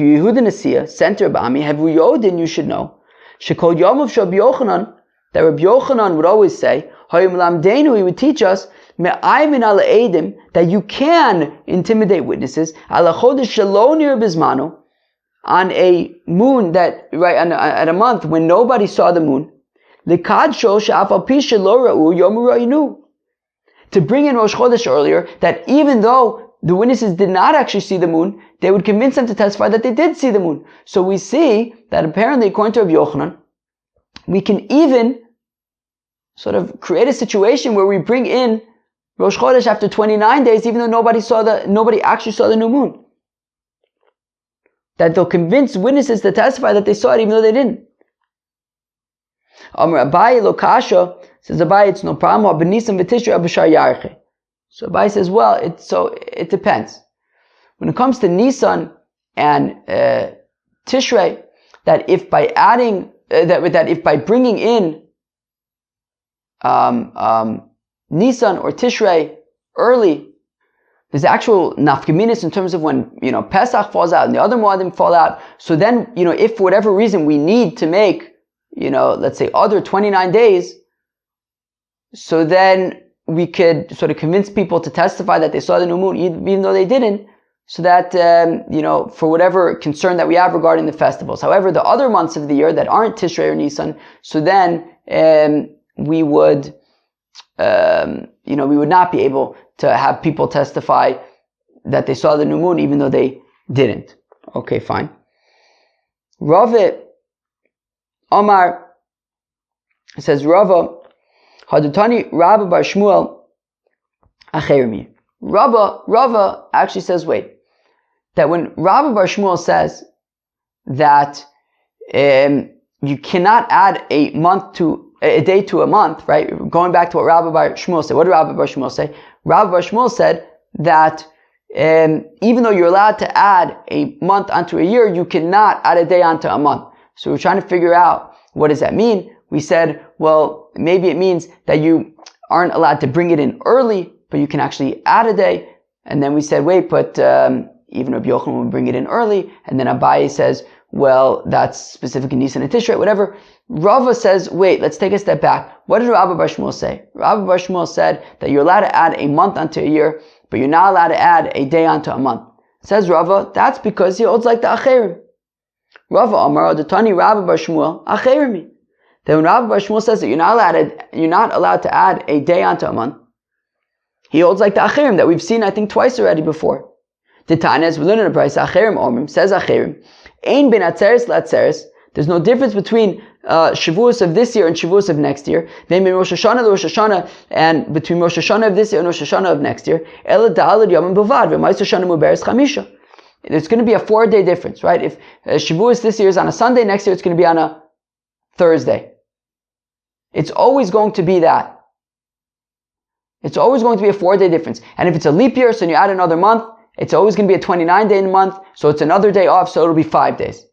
Yehuda Nasiya sent to Rabbi Ami, you should know, Shekol Yom of Rabbi Yochanan, that Rabbi Yochanan would always say, he would teach us that you can intimidate witnesses on a moon that, right, at a month when nobody saw the moon, to bring in Rosh Chodesh earlier, that even though the witnesses did not actually see the moon, they would convince them to testify that they did see the moon. So we see that apparently, according to Rabbi Yochanan, we can even sort of create a situation where we bring in Rosh Chodesh after 29 days, even though nobody actually saw the new moon. That they'll convince witnesses to testify that they saw it, even though they didn't. Amar Abaye lo kasha, says Abaye, it's no problem. So Abaye says, well, it depends. When it comes to Nisan and Tishrei, that if by adding that if by bringing in Nisan or Tishrei early, there's actual nafkaminis in terms of when, Pesach falls out and the other Moadim fall out. So then, if for whatever reason we need to make, let's say other 29 days, so then we could sort of convince people to testify that they saw the new moon, even though they didn't, so that, for whatever concern that we have regarding the festivals. However, the other months of the year that aren't Tishrei or Nisan, so then, we would not be able to have people testify that they saw the new moon, even though they didn't. Okay, fine. Rava Omar says, Rava Hadutani Rabba Bar Shmuel Achermi. Rava actually says, wait, that when Rabba Bar Shmuel says that you cannot add a day to a month, right? Going back to what Rabbi Bar Shmuel said. What did Rabbi Bar Shmuel say? Rabbi Bar Shmuel said that even though you're allowed to add a month onto a year, you cannot add a day onto a month. So we're trying to figure out, what does that mean? We said, well, maybe it means that you aren't allowed to bring it in early, but you can actually add a day. And then we said, wait, but even Rabbi Yochanan would bring it in early. And then Abaye says, well, that's specific in Nisan and Tishrei, whatever. Rava says, wait, let's take a step back. What did Rabbi Bar Shmuel say? Rabbi Bar Shmuel said that you're allowed to add a month onto a year, but you're not allowed to add a day onto a month. Says Rava, that's because he holds like the Acherim. Rava Amar, the Tani Rabbi Bar Shmuel, Acherimi. Then when Rabbi Bar Shmuel says that you're not allowed to add a day onto a month, he holds like the Acherim that we've seen, I think, twice already before. The Tanes, we learn in the price, Acherim Omrim, says Acherim, Ein ben Atzeres latzeres. There's no difference between Shavuos of this year and Shavuos of next year. Then between Rosh Hashanah to Rosh Hashanah and between Rosh Hashanah of this year and Rosh Hashanah of next year. Ela da'alad yomim bavad v'ma'is Hashanah muberes chamisha. There's going to be a 4-day difference, right? If Shavuos this year is on a Sunday, next year it's going to be on a Thursday. It's always going to be that. It's always going to be a 4-day difference. And if it's a leap year, so you add another month, it's always going to be a 29-day month, so it's another day off, so it'll be 5 days.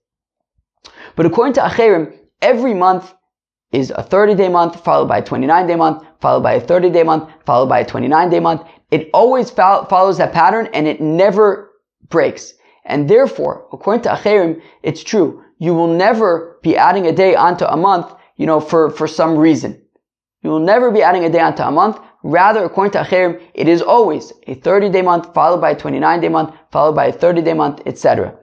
But according to Acherim, every month is a 30-day month, followed by a 29-day month, followed by a 30-day month, followed by a 29-day month. It always follows that pattern, and it never breaks. And therefore, according to Acherim, it's true. You will never be adding a day onto a month, for some reason. You will never be adding a day onto a month. Rather, according to Acherim, it is always a 30-day month, followed by a 29-day month, followed by a 30-day month, etc.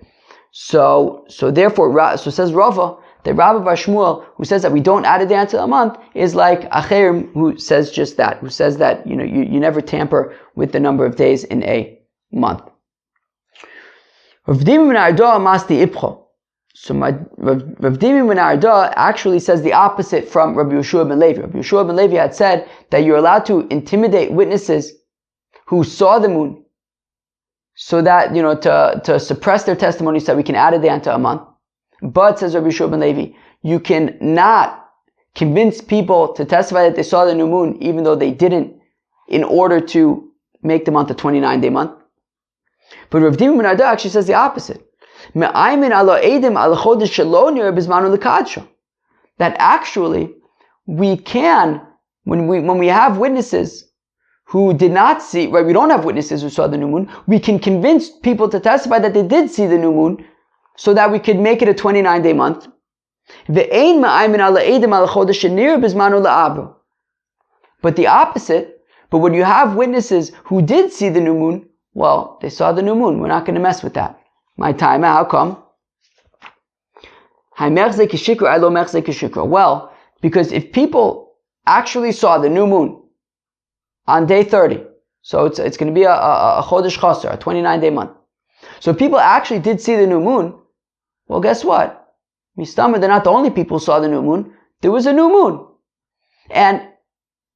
So therefore, says Rava, that Rabbi Bar Shmuel, who says that we don't add a day onto a month, is like Acherim, who says just that, who says that, you never tamper with the number of days in a month. Rav Dimi ben Arda masti ipcho. So Rav Dimi ben Arda actually says the opposite from Rabbi Yehoshua ben Levi. Rabbi Yehoshua ben Levi had said that you're allowed to intimidate witnesses who saw the moon, so that, to suppress their testimony so that we can add a day onto a month. But, says Rabbi Yehoshua ben Levi, you can not convince people to testify that they saw the new moon, even though they didn't, in order to make the month a 29-day month. But Rav Dimi ben Arda actually says the opposite. That actually, we can, when we have witnesses who did not see, right, we don't have witnesses who saw the new moon, we can convince people to testify that they did see the new moon, so that we could make it a 29-day month. But the opposite, but when you have witnesses who did see the new moon, well, they saw the new moon. We're not going to mess with that. My time, how come? Well, because if people actually saw the new moon on day 30, so it's going to be a chodesh chaser, a 29-day month. So if people actually did see the new moon, well, guess what? Mistama, they're not the only people who saw the new moon. There was a new moon. And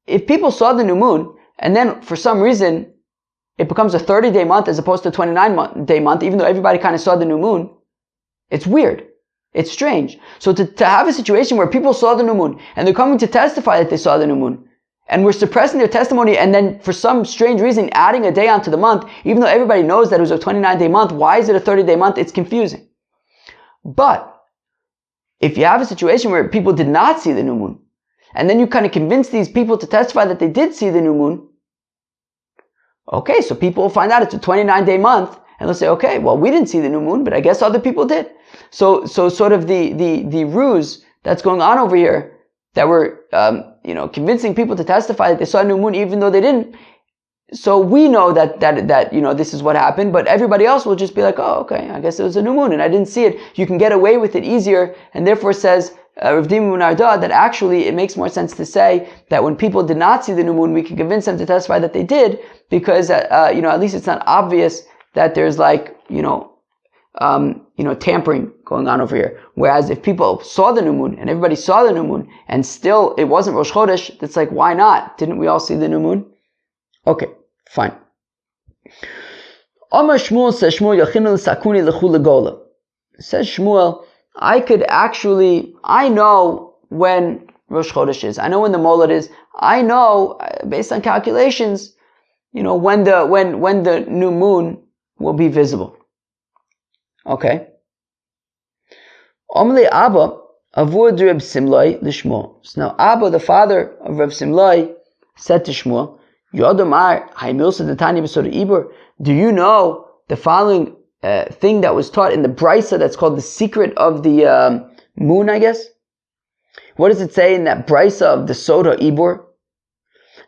if people saw the new moon, and then for some reason, it becomes a 30-day month as opposed to a 29-day month, even though everybody kind of saw the new moon, it's weird. It's strange. So to have a situation where people saw the new moon, and they're coming to testify that they saw the new moon, and we're suppressing their testimony, and then for some strange reason adding a day onto the month, even though everybody knows that it was a 29-day month, why is it a 30-day month? It's confusing. But if you have a situation where people did not see the new moon, and then you kind of convince these people to testify that they did see the new moon, okay, so people will find out it's a 29-day month, and they'll say, okay, well, we didn't see the new moon, but I guess other people did. So sort of the ruse that's going on over here, that we're, convincing people to testify that they saw a new moon even though they didn't. So we know that this is what happened, but everybody else will just be like, oh, okay, I guess it was a new moon and I didn't see it. You can get away with it easier, and therefore says Rav Dimi ben Arda that actually it makes more sense to say that when people did not see the new moon, we can convince them to testify that they did, because at least it's not obvious that there's tampering going on over here. Whereas if people saw the new moon and everybody saw the new moon and still it wasn't Rosh Chodesh, it's like, why not? Didn't we all see the new moon? Okay, fine. Amar Shmuel says, Shmuel Yochinu l'sakuni l'chu l'gola. Says Shmuel, I know when Rosh Chodesh is. I know when the Molad is. I know, based on calculations, when the new moon will be visible. Okay. Omli Abba avud Reb Simlai l'Shmuel. So now Abba, the father of Reb Simlai, said to Shmuel, Yodomar haimilsa detani b'soda ibur. Do you know the following thing that was taught in the Brisa that's called the secret of the moon, I guess? What does it say in that Brisa of the Soda Ibur?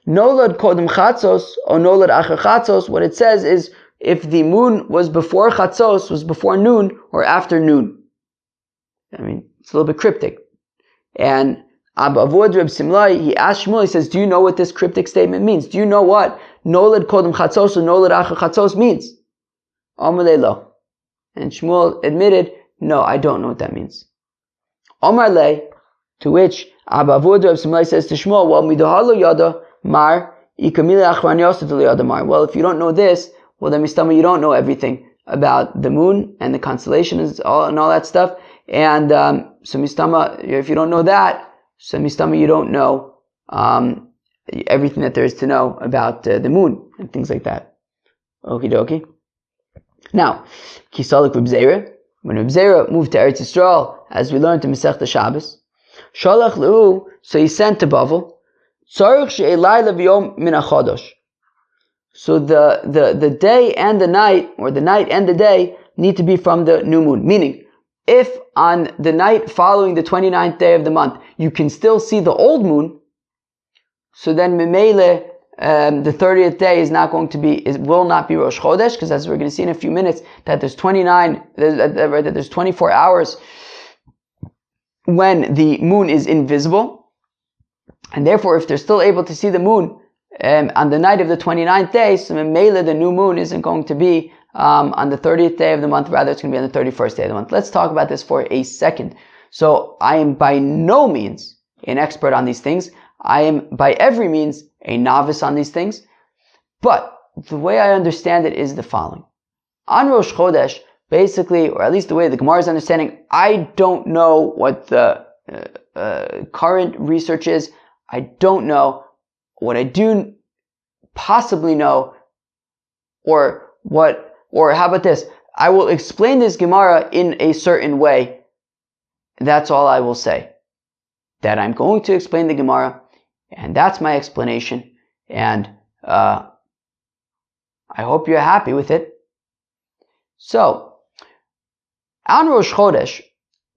Nolad kodem chatzos or nolad acher chatzos. What it says is, if the moon was before chatzos, was before noon, or after noon. I mean, it's a little bit cryptic. And Abba Avod Reb Simlai, he asked Shmuel, he says, do you know what this cryptic statement means? Do you know what nolad kodem chatzos or nolad acher chatzos means? Amalei lo. And Shmuel admitted, no, I don't know what that means. Omar le, to which Abba Avod Reb Simlai says to Shmuel, well, midahalo yada mar ikamile achran yosef yada mar. Well, if you don't know this, well, then Mistama, you don't know everything about the moon and the constellations and all that stuff. And so Mistama, if you don't know that, So mistama, you don't know everything that there is to know about the moon and things like that. Okie dokie. Now, Kisalik Reb Zera, when Reb Zera moved to Eretz Yisrael, as we learned in Masechta Shabbos, Shalach Lehu, so he sent to Bavel, Tzarich she'ei layla v'yom min hachodosh. So the day and the night, or the night and the day, need to be from the new moon. Meaning, if on the night following the 29th day of the month, you can still see the old moon, so then Memele, the 30th day will not be Rosh Chodesh, because as we're going to see in a few minutes, that there's 24 hours when the moon is invisible, and therefore if they're still able to see the moon on the night of the 29th day, so Memele, the new moon isn't going to be on the 30th day of the month, rather it's going to be on the 31st day of the month. Let's talk about this for a second. So I am by no means an expert on these things. I am by every means a novice on these things, but the way I understand it is the following. On Rosh Chodesh, basically, or at least the way the Gemara is understanding, I don't know what the current research is. I don't know. What I do possibly know, or how about this? I will explain this Gemara in a certain way. That's all I will say. That I'm going to explain the Gemara, and that's my explanation, and I hope you're happy with it. So, on Rosh Chodesh,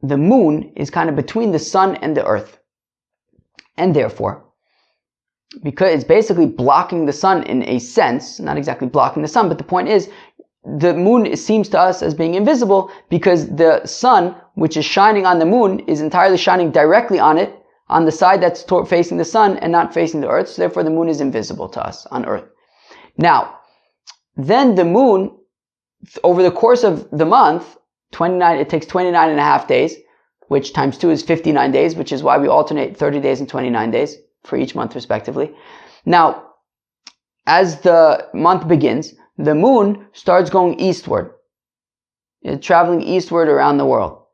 the moon is kind of between the sun and the earth. And therefore, because it's basically blocking the sun in a sense, not exactly blocking the sun, but the point is, the moon seems to us as being invisible because the sun, which is shining on the moon, is entirely shining directly on it, on the side that's facing the sun and not facing the earth, so therefore the moon is invisible to us on earth. Now, then the moon, over the course of the month, it takes 29 and a half days, which times 2 is 59 days, which is why we alternate 30 days and 29 days for each month respectively. Now, as the month begins, the moon starts going eastward, traveling eastward around the world.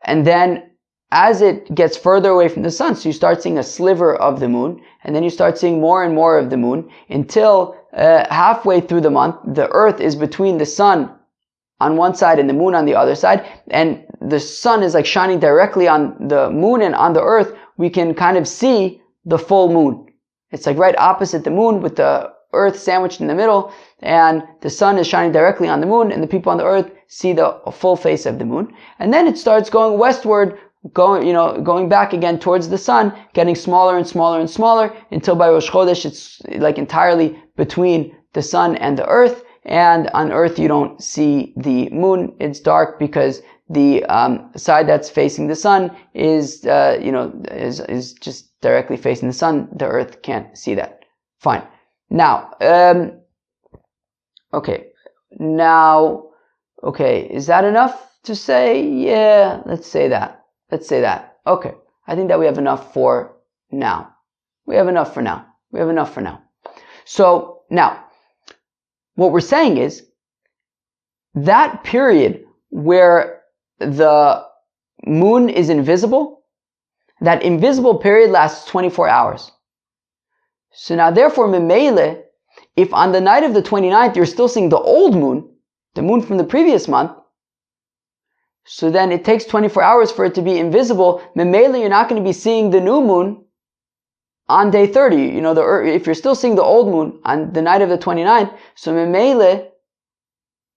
And then as it gets further away from the sun, so you start seeing a sliver of the moon, and then you start seeing more and more of the moon, until halfway through the month, the earth is between the sun on one side and the moon on the other side, and the sun is like shining directly on the moon, and on the earth we can kind of see the full moon. It's like right opposite the moon with the earth sandwiched in the middle, and the sun is shining directly on the moon, and the people on the earth see the full face of the moon. And then it starts going westward, going back again towards the sun, getting smaller and smaller and smaller, until by Rosh Chodesh it's like entirely between the sun and the earth, and on earth you don't see the moon. It's dark because the side that's facing the sun is just directly facing the sun. The earth can't see that. Fine. Now, okay, is that enough to say? Yeah, let's say that. Okay, I think that we have enough for now. So, now, what we're saying is, that period where the moon is invisible, that invisible period lasts 24 hours. So now therefore, Memele, if on the night of the 29th you're still seeing the old moon, the moon from the previous month, so then it takes 24 hours for it to be invisible. Memele, you're not going to be seeing the new moon on day 30. If you're still seeing the old moon on the night of the 29th, so Memele,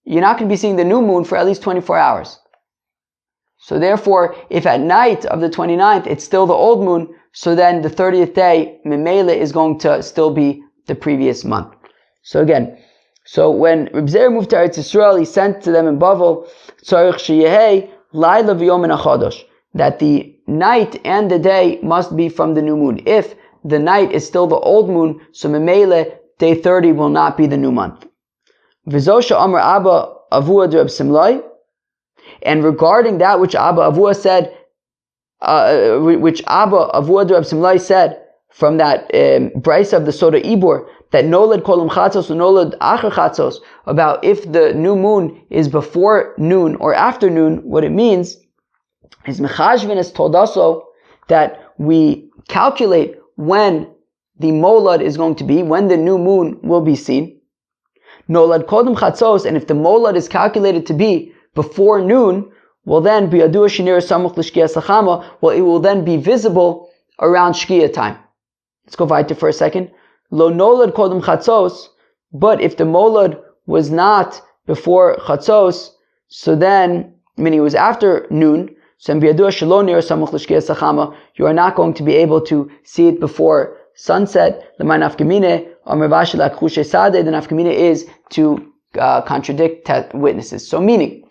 you're not going to be seeing the new moon for at least 24 hours. So therefore, if at night of the 29th it's still the old moon, so then the 30th day, Memele, is going to still be the previous month. So again, when Reb Zera moved to Eretz Yisrael, he sent to them in Bavel, Tzarich sheyehei layla v'yom min hachodosh, that the night and the day must be from the new moon. If the night is still the old moon, so Memele, day 30 will not be the new month. V'zosha amar Abba Avua de Reb Simlai, and regarding that which Abba Avua said, which Abba Avua de Reb Simlai said from that brisa of the Soda Ibor, that nolad kolam chatzos or nolad acher chatzos, about if the new moon is before noon or after noon, what it means is mechashvin es toldaso, that we calculate when the molad is going to be, when the new moon will be seen. Nolad kodem chatzos, and if the molad is calculated to be before noon, well then, biyadua shenir samuch l'shkia sachama, well it will then be visible around shkia time. Let's go weiter for a second. Lo nolad kodem chatzos, but if the molad was not before chatzos, so then, meaning it was after noon, so you are not going to be able to see it before sunset. The nafkamine is to contradict witnesses. So meaning,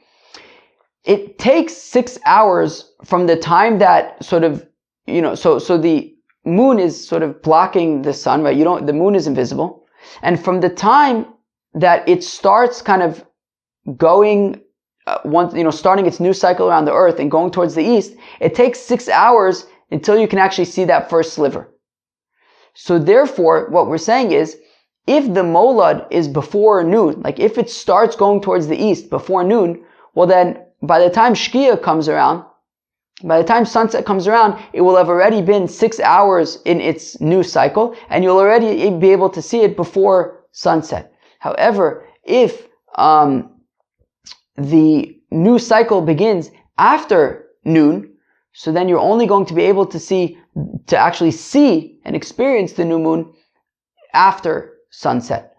it takes 6 hours from the time that sort of, so the moon is sort of blocking the sun, right? The moon is invisible. And from the time that it starts kind of going, starting its new cycle around the earth and going towards the east, it takes 6 hours until you can actually see that first sliver. So therefore, what we're saying is, if the molad is before noon, like if it starts going towards the east before noon, well then, by the time Shkia comes around, by the time sunset comes around, it will have already been 6 hours in its new cycle, and you'll already be able to see it before sunset. However, if the new cycle begins after noon, so then you're only going to be able to actually see and experience the new moon after sunset.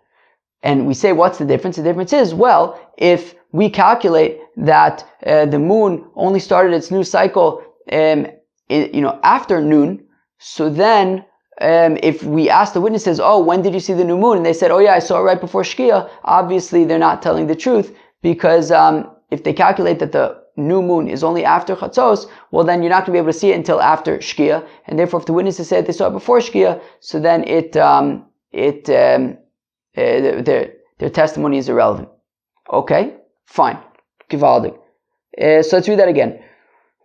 And we say, what's the difference? The difference is, well, if we calculate that the moon only started its new cycle, after noon, so then if we ask the witnesses, oh, when did you see the new moon? And they said, oh yeah, I saw it right before Shkia. Obviously, they're not telling the truth, because if they calculate that the new moon is only after Chatzos, well then you're not going to be able to see it until after Shkia, and therefore if the witnesses said they saw it before Shkia, so then their testimony is irrelevant. Okay, fine, Givaldig. So let's read that again,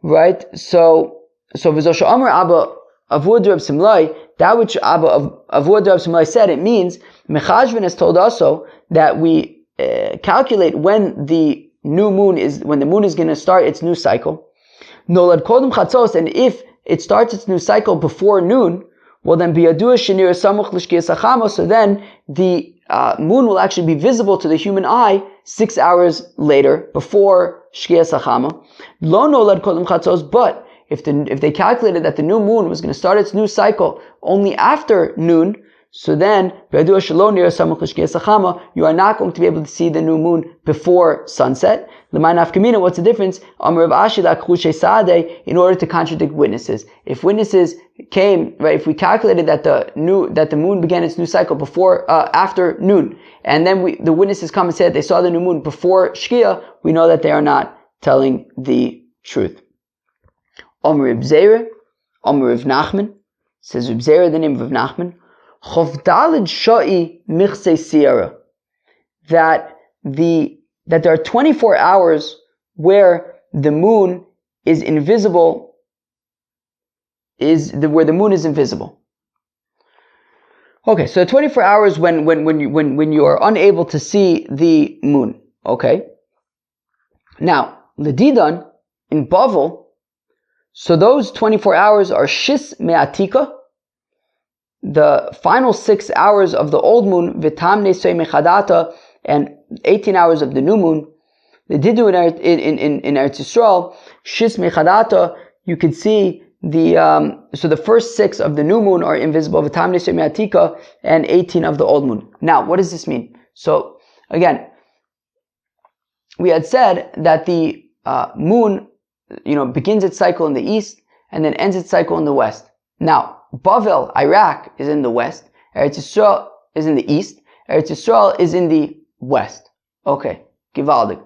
right? So V'zosha Amar Abba Avud Reb Simlai, that which Abba Avud Reb Simlai said, it means Mechashvin has told also that we calculate when the moon is going to start its new cycle. Nolad kodem chatzos, and if it starts its new cycle before noon, well then biyadua shenir samuch l'shkia sachama, so then the moon will actually be visible to the human eye 6 hours later, before shkia sachama. Lo nolad kodem chatzos, but if they calculated that the new moon was going to start its new cycle only after noon, so then, you are not going to be able to see the new moon before sunset. What's the difference? In order to contradict witnesses. If witnesses came, right, if we calculated that the moon began its new cycle after noon, and then the witnesses come and say that they saw the new moon before Shkia, we know that they are not telling the truth. Omer Reb Zera, Omer Reb Nachman, says Reb Zera, the name of Reb Nachman, Chovdalid Sha'i Michse Sierra, that there are 24 hours where the moon is invisible, where the moon is invisible. Okay, so 24 hours when you are unable to see the moon. Okay. Now, Ledidan in Bavel, so those 24 hours are Shis Me'atika, the final 6 hours of the old moon, Vitam Nesei Mechadata, and 18 hours of the new moon. They did do in Eretz Yisrael, Shis Mechadata, you could see so the first 6 of the new moon are invisible, Vitam Nesei Me'atika, and 18 of the old moon. Now, what does this mean? So, again, we had said that the moon, begins its cycle in the east, and then ends its cycle in the west. Now, Bavel, Iraq, is in the west. Eretz Yisrael is in the east. Eretz Yisrael is in the west. Okay, Givaldig.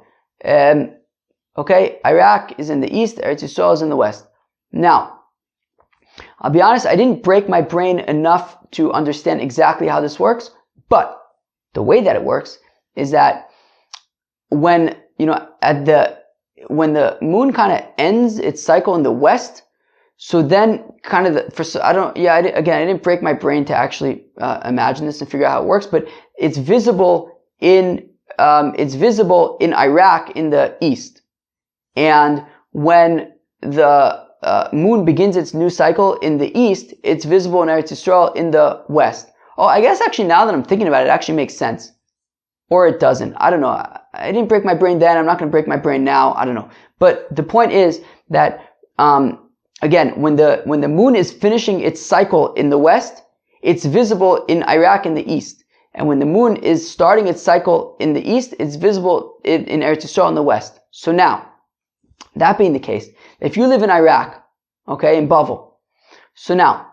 Okay, Iraq is in the east. Eretz Yisrael is in the west. Now, I'll be honest, I didn't break my brain enough to understand exactly how this works, but the way that it works is that when the moon kind of ends its cycle in the west, so then kind of I didn't break my brain to actually imagine this and figure out how it works, but it's visible in Iraq in the east. And when the moon begins its new cycle in the east, it's visible in Eretz Yisrael in the west. Oh, I guess actually now that I'm thinking about it, it actually makes sense. Or it doesn't. I don't know. I didn't break my brain then. I'm not going to break my brain now. I don't know. But the point is that, again, when the moon is finishing its cycle in the west, it's visible in Iraq in the east. And when the moon is starting its cycle in the east, it's visible in Eretz Yisrael in the west. So now, that being the case, if you live in Iraq, okay, in Bavel, so now,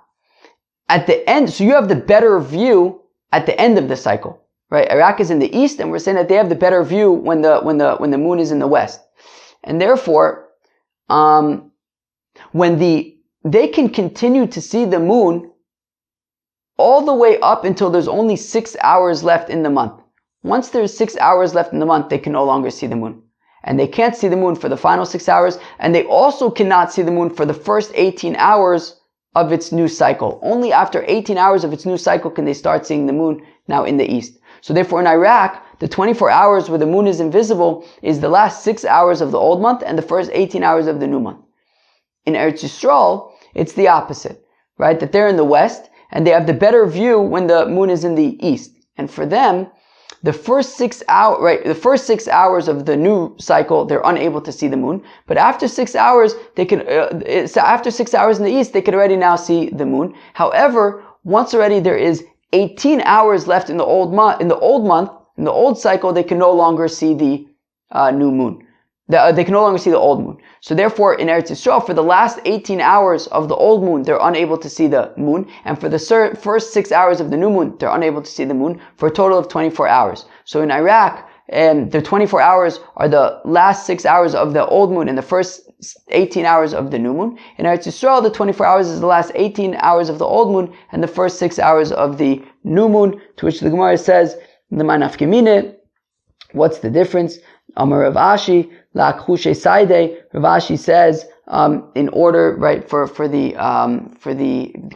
at the end, so you have the better view at the end of the cycle. Right, Iraq is in the east, and we're saying that they have the better view when the moon is in the west, and therefore, they can continue to see the moon all the way up until there's only 6 hours left in the month. Once there's 6 hours left in the month, they can no longer see the moon, and they can't see the moon for the final 6 hours, and they also cannot see the moon for the first 18 hours of its new cycle. Only after 18 hours of its new cycle can they start seeing the moon now in the east. So therefore in Iraq, the 24 hours where the moon is invisible is the last 6 hours of the old month and the first 18 hours of the new month. In Eretz Yisrael, it's the opposite, right? That they're in the west and they have the better view when the moon is in the east. And for them, the first 6 hours of the new cycle, they're unable to see the moon. But after 6 hours, after 6 hours in the east, they could already now see the moon. However, once already there is 18 hours left in the old cycle, they can no longer see the new moon. They can no longer see the old moon. So therefore, in Eretz Yisrael, for the last 18 hours of the old moon, they're unable to see the moon. And for the first 6 hours of the new moon, they're unable to see the moon for a total of 24 hours. So in Iraq, the 24 hours are the last 6 hours of the old moon and the first 18 hours of the new moon. In Eretz Yisrael, the 24 hours is the last 18 hours of the old moon and the first 6 hours of the new moon, to which the Gemara says, what's the difference? Amar Rav Ashi, La Chushe Saide. Rav Ashi says, in order, right, for the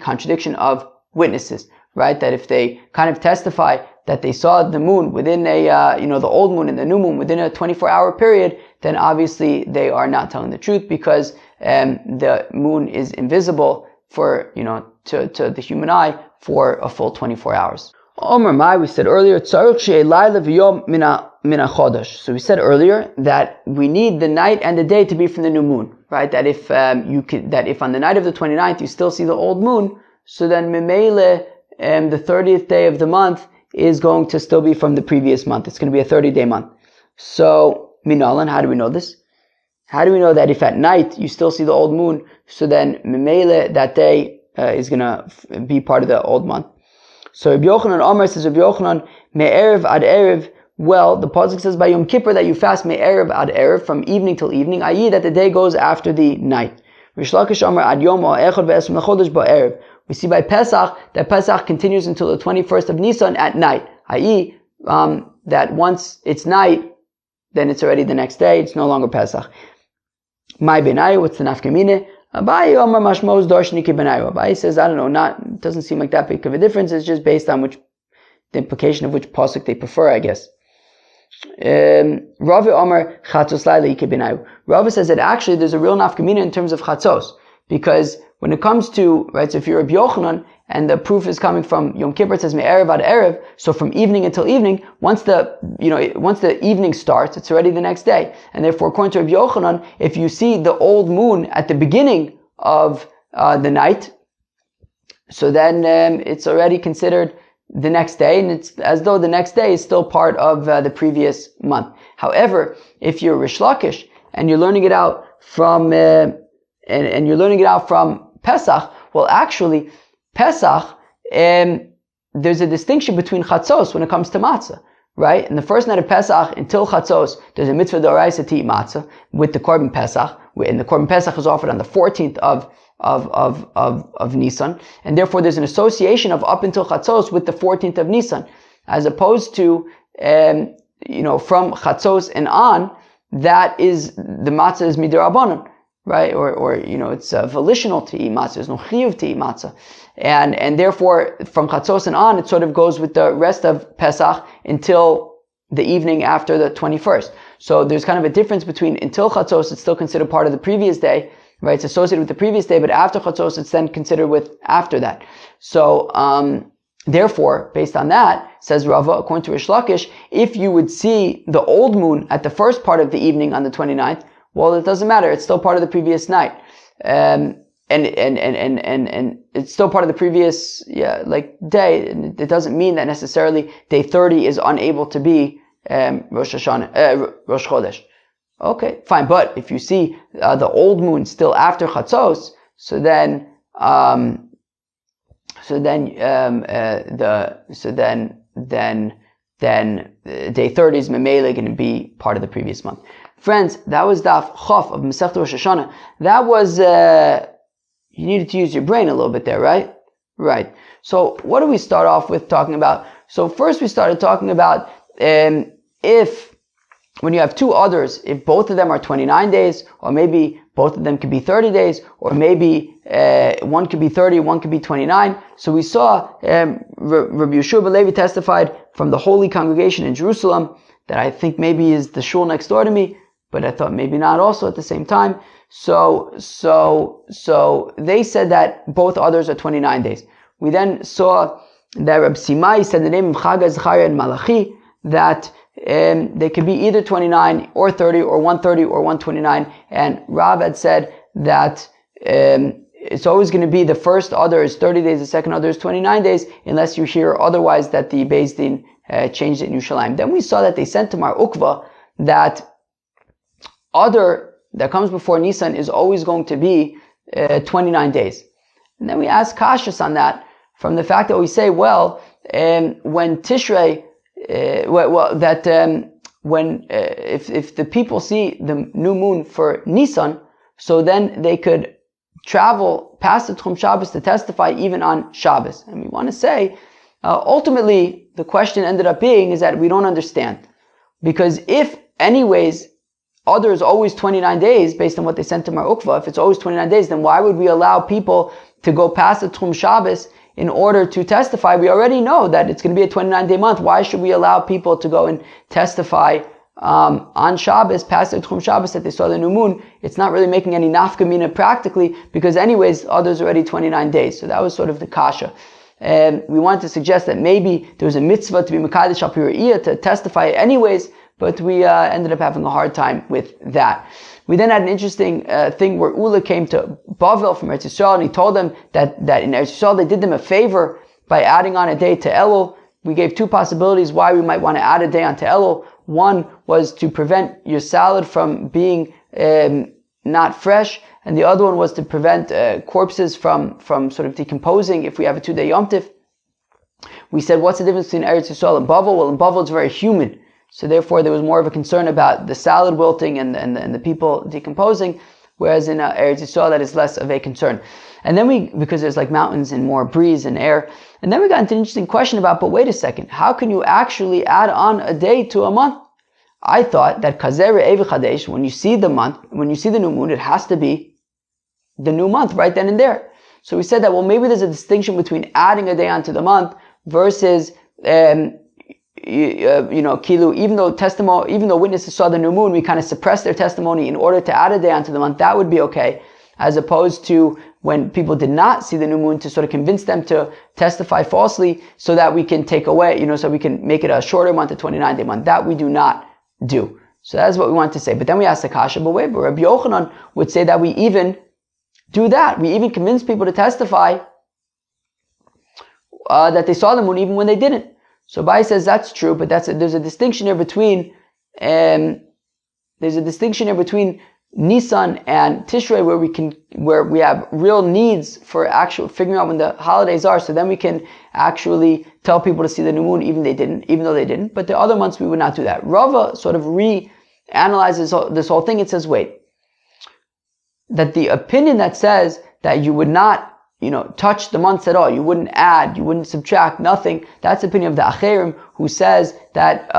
contradiction of witnesses, right, that if they kind of testify that they saw the moon within the old moon and the new moon within a 24-hour period, then obviously they are not telling the truth because the moon is invisible for, to the human eye for a full 24 hours. Omer Mai, we said earlier, so we said earlier that we need the night and the day to be from the new moon, right? That if if on the night of the 29th you still see the old moon, so then Memele, the 30th day of the month is going to still be from the previous month. It's going to be a 30-day month. So, Minalan, how do we know this? How do we know that if at night you still see the old moon, so then Memele, that day is going to be part of the old month? So Rabbi Yochanan Omer says, Rabbi Yochanan, Me'erev ad Erev, well, the pasuk says by Yom Kippur that you fast Me'erev ad Erev, from evening till evening, i.e. that the day goes after the night. Rish Lakish Omer ad Yom Echad ve'esrim lechodesh ba'erev. We see by Pesach that Pesach continues until the 21st of Nisan at night, i.e. That once it's night, then it's already the next day, it's no longer Pesach. My Benayu, what's the nafkamine? Abaye Omer Mashmos Darshni Ki Benayu. Abaye says, I don't know, it doesn't seem like that big of a difference, it's just based on the implication of which pasuk they prefer, I guess. Ravi Omer Chatzos Laila Ki Benayu. Ravi says that actually there's a real nafkamina in terms of Chatzos, because when it comes to, right, so if you're Rabbi Yochanan, and the proof is coming from Yom Kippur, it says Me'erev ad Erev, so from evening until evening, once the evening starts, it's already the next day. And therefore, according to Rabbi Yochanan, if you see the old moon at the beginning of the night, so then it's already considered the next day, and it's as though the next day is still part of the previous month. However, if you're Rish Lakish, and you're learning it out from Pesach, well, actually, Pesach, there's a distinction between Chatzos when it comes to matzah, right? In the first night of Pesach, until Chatzos, there's a mitzvah d'oraisa to eat matzah with the Korban Pesach, and the Korban Pesach is offered on the 14th of Nisan, and therefore there's an association of up until Chatzos with the 14th of Nisan, as opposed to, from Chatzos and on, that is, the matzah is midirabanan, right? Or it's volitional to eat matzah. There's no chiyuv to eat matzah. And therefore, from Chatzos and on, it sort of goes with the rest of Pesach until the evening after the 21st. So there's kind of a difference between until Chatzos, it's still considered part of the previous day, right? It's associated with the previous day, but after Chatzos, it's then considered with after that. So, therefore, based on that, says Rava, according to Rish Lakish, if you would see the old moon at the first part of the evening on the 29th, well, it doesn't matter. It's still part of the previous night. And it's still part of the previous, day. And it doesn't mean that necessarily day 30 is unable to be, Rosh Hashanah, Rosh Chodesh. Okay, fine. But if you see, the old moon still after Chatzos, then day 30 is memele going to be part of the previous month. Friends, that was Daf Chof of Masechta Rosh Hashanah. That was, you needed to use your brain a little bit there, right? Right. So what do we start off with talking about? So first we started talking about when you have two others, if both of them are 29 days, or maybe both of them could be 30 days, or maybe one could be 30, one could be 29. So we saw Rabbi Yeshua ben Levi testified from the Holy Congregation in Jerusalem that I think maybe is the shul next door to me, but I thought maybe not also at the same time. So they said that both others are 29 days. We then saw that Rabbi Simai said the name of Chaga, Zechariah, and Malachi, that they could be either 29 or 30 or 130 or 129. And Rav had said that it's always going to be the first other is 30 days, the second other is 29 days, unless you hear otherwise that the Beis Din changed it in Yerushalayim. Then we saw that they sent to Mar Ukva that other that comes before Nisan is always going to be 29 days. And then we ask Kashas on that from the fact that we say, when Tishrei, if the people see the new moon for Nisan, so then they could travel past the Tchum Shabbos to testify even on Shabbos. And we want to say, ultimately, the question ended up being is that we don't understand. Because if anyways, others always 29 days based on what they sent to Mar Ukva, if it's always 29 days, then why would we allow people to go past the Tchum Shabbos in order to testify? We already know that it's going to be a 29-day month. Why should we allow people to go and testify on Shabbos, past the Tchum Shabbos, that they saw the new moon? It's not really making any nafka mina practically, because anyways, others already 29 days. So that was sort of the kasha. And we wanted to suggest that maybe there was a mitzvah to be Mekadesh al Piriyah, to testify anyways, but we ended up having a hard time with that. We then had an interesting thing where Ula came to Bavel from Eretz Yisrael, and he told them that in Eretz Yisrael they did them a favor by adding on a day to Elul. We gave two possibilities why we might want to add a day onto Elul. One was to prevent your salad from being not fresh, and the other one was to prevent corpses from sort of decomposing if we have a 2-day Yom Tif. We said, what's the difference between Eretz Yisrael and Bavel? Well, in Bavel it's very humid. So therefore, there was more of a concern about the salad wilting and the people decomposing, whereas in Eretz Yisrael that is less of a concern. And then because there's like mountains and more breeze and air, and then we got into an interesting question about, but wait a second, how can you actually add on a day to a month? I thought that Kazer Evi Chadesh, when you see the new moon, it has to be the new month right then and there. So we said that, well, maybe there's a distinction between adding a day onto the month versus kilu, even though witnesses saw the new moon, we kind of suppressed their testimony in order to add a day onto the month. That would be okay, as opposed to when people did not see the new moon, to sort of convince them to testify falsely so that we can take away, so we can make it a shorter month, a 29-day month. That we do not do. So that's what we want to say. But then we asked the kasha, but Rabbi Yochanan would say that we even do that. We even convince people to testify that they saw the moon even when they didn't. So Bai says that's true, but there's a distinction here between Nisan and Tishrei, where we have real needs for actual figuring out when the holidays are. So then we can actually tell people to see the new moon even though they didn't. But the other months we would not do that. Rava sort of reanalyzes this whole thing. It says, wait, that the opinion that says that you would not touch the months at all, you wouldn't add, you wouldn't subtract, nothing. That's the opinion of the Acherim, who says that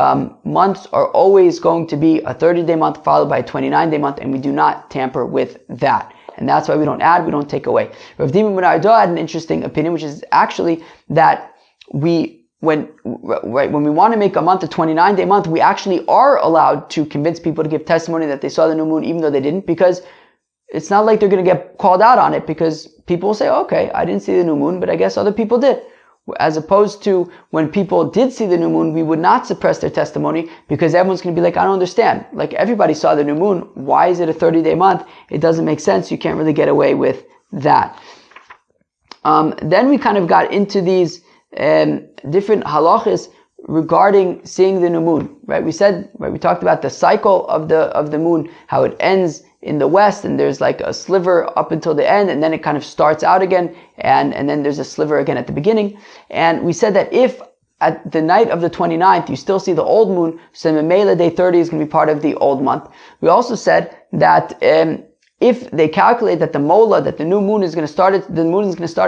months are always going to be a 30-day month followed by a 29-day month, and we do not tamper with that. And that's why we don't add, we don't take away. Rav Dimi ben Ardo had an interesting opinion, which is actually that when we want to make a month a 29-day month, we actually are allowed to convince people to give testimony that they saw the new moon even though they didn't, because it's not like they're going to get called out on it, because people will say, okay, I didn't see the new moon, but I guess other people did. As opposed to when people did see the new moon, we would not suppress their testimony, because everyone's going to be like, I don't understand. Like, everybody saw the new moon. Why is it a 30-day month? It doesn't make sense. You can't really get away with that. Then we kind of got into these different halachas regarding seeing the new moon, right? We talked about the cycle of the moon, how it ends in the west, and there's like a sliver up until the end, and then it kind of starts out again, and then there's a sliver again at the beginning. And we said that if at the night of the 29th you still see the old moon, so Memela day 30 is going to be part of the old month. We also said that if they calculate that the mola, that the new moon is going to start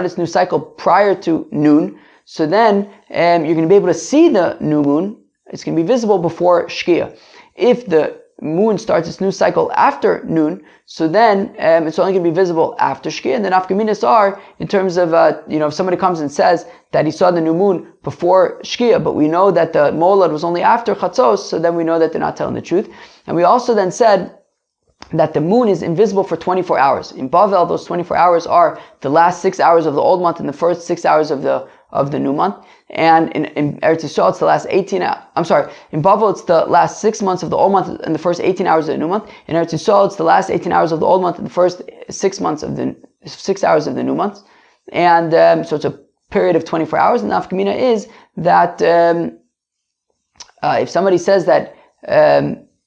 its new cycle prior to noon, so then you're going to be able to see the new moon. It's going to be visible before Shkia. If the moon starts its new cycle after noon, so then it's only going to be visible after Shkia. And then nafkaminas are, in terms of, if somebody comes and says that he saw the new moon before Shkia, but we know that the molad was only after Chatzos, so then we know that they're not telling the truth. And we also then said that the moon is invisible for 24 hours. In Bavel, those 24 hours are the last 6 hours of the old month and the first 6 hours of the new month. And in Eretz Yisrael, it's the last 18 hours. I'm sorry, in Bavel, it's the last 6 months of the old month and the first 18 hours of the new month. In Eretz Yisrael, it's the last 18 hours of the old month and the first 6 hours of the new month. And so it's a period of 24 hours. And the nafkamina is that if somebody says that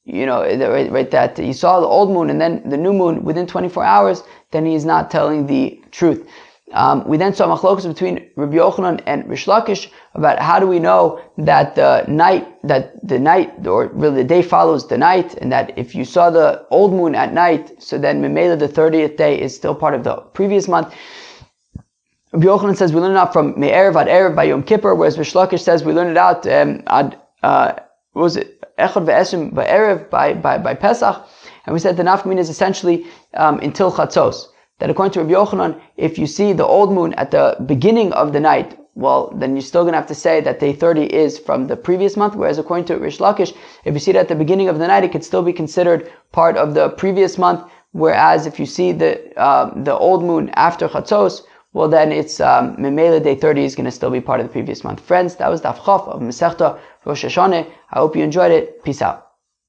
that he saw the old moon and then the new moon within 24 hours, then he is not telling the truth. We then saw machlokas between Rabbi Yochanan and Rish Lakish about how do we know that the night, or really the day follows the night, and that if you saw the old moon at night, so then Memela, the 30th day, is still part of the previous month. Rabbi Yochanan says we learn it out from Me'erev ad Erev by Yom Kippur, whereas Rish Lakish says we learn it out what was it? Echad ve'esrim ba'erev by Pesach. And we said the nafkamin is essentially until Chatzos. That according to Rabbi Yochanan, if you see the old moon at the beginning of the night, well, then you're still going to have to say that day 30 is from the previous month. Whereas according to Rish Lakish, if you see it at the beginning of the night, it could still be considered part of the previous month. Whereas if you see the old moon after Chatzos, well, then it's Memela day 30 is going to still be part of the previous month. Friends, that was Daf Chof of Masechta Rosh Hashanah. I hope you enjoyed it. Peace out.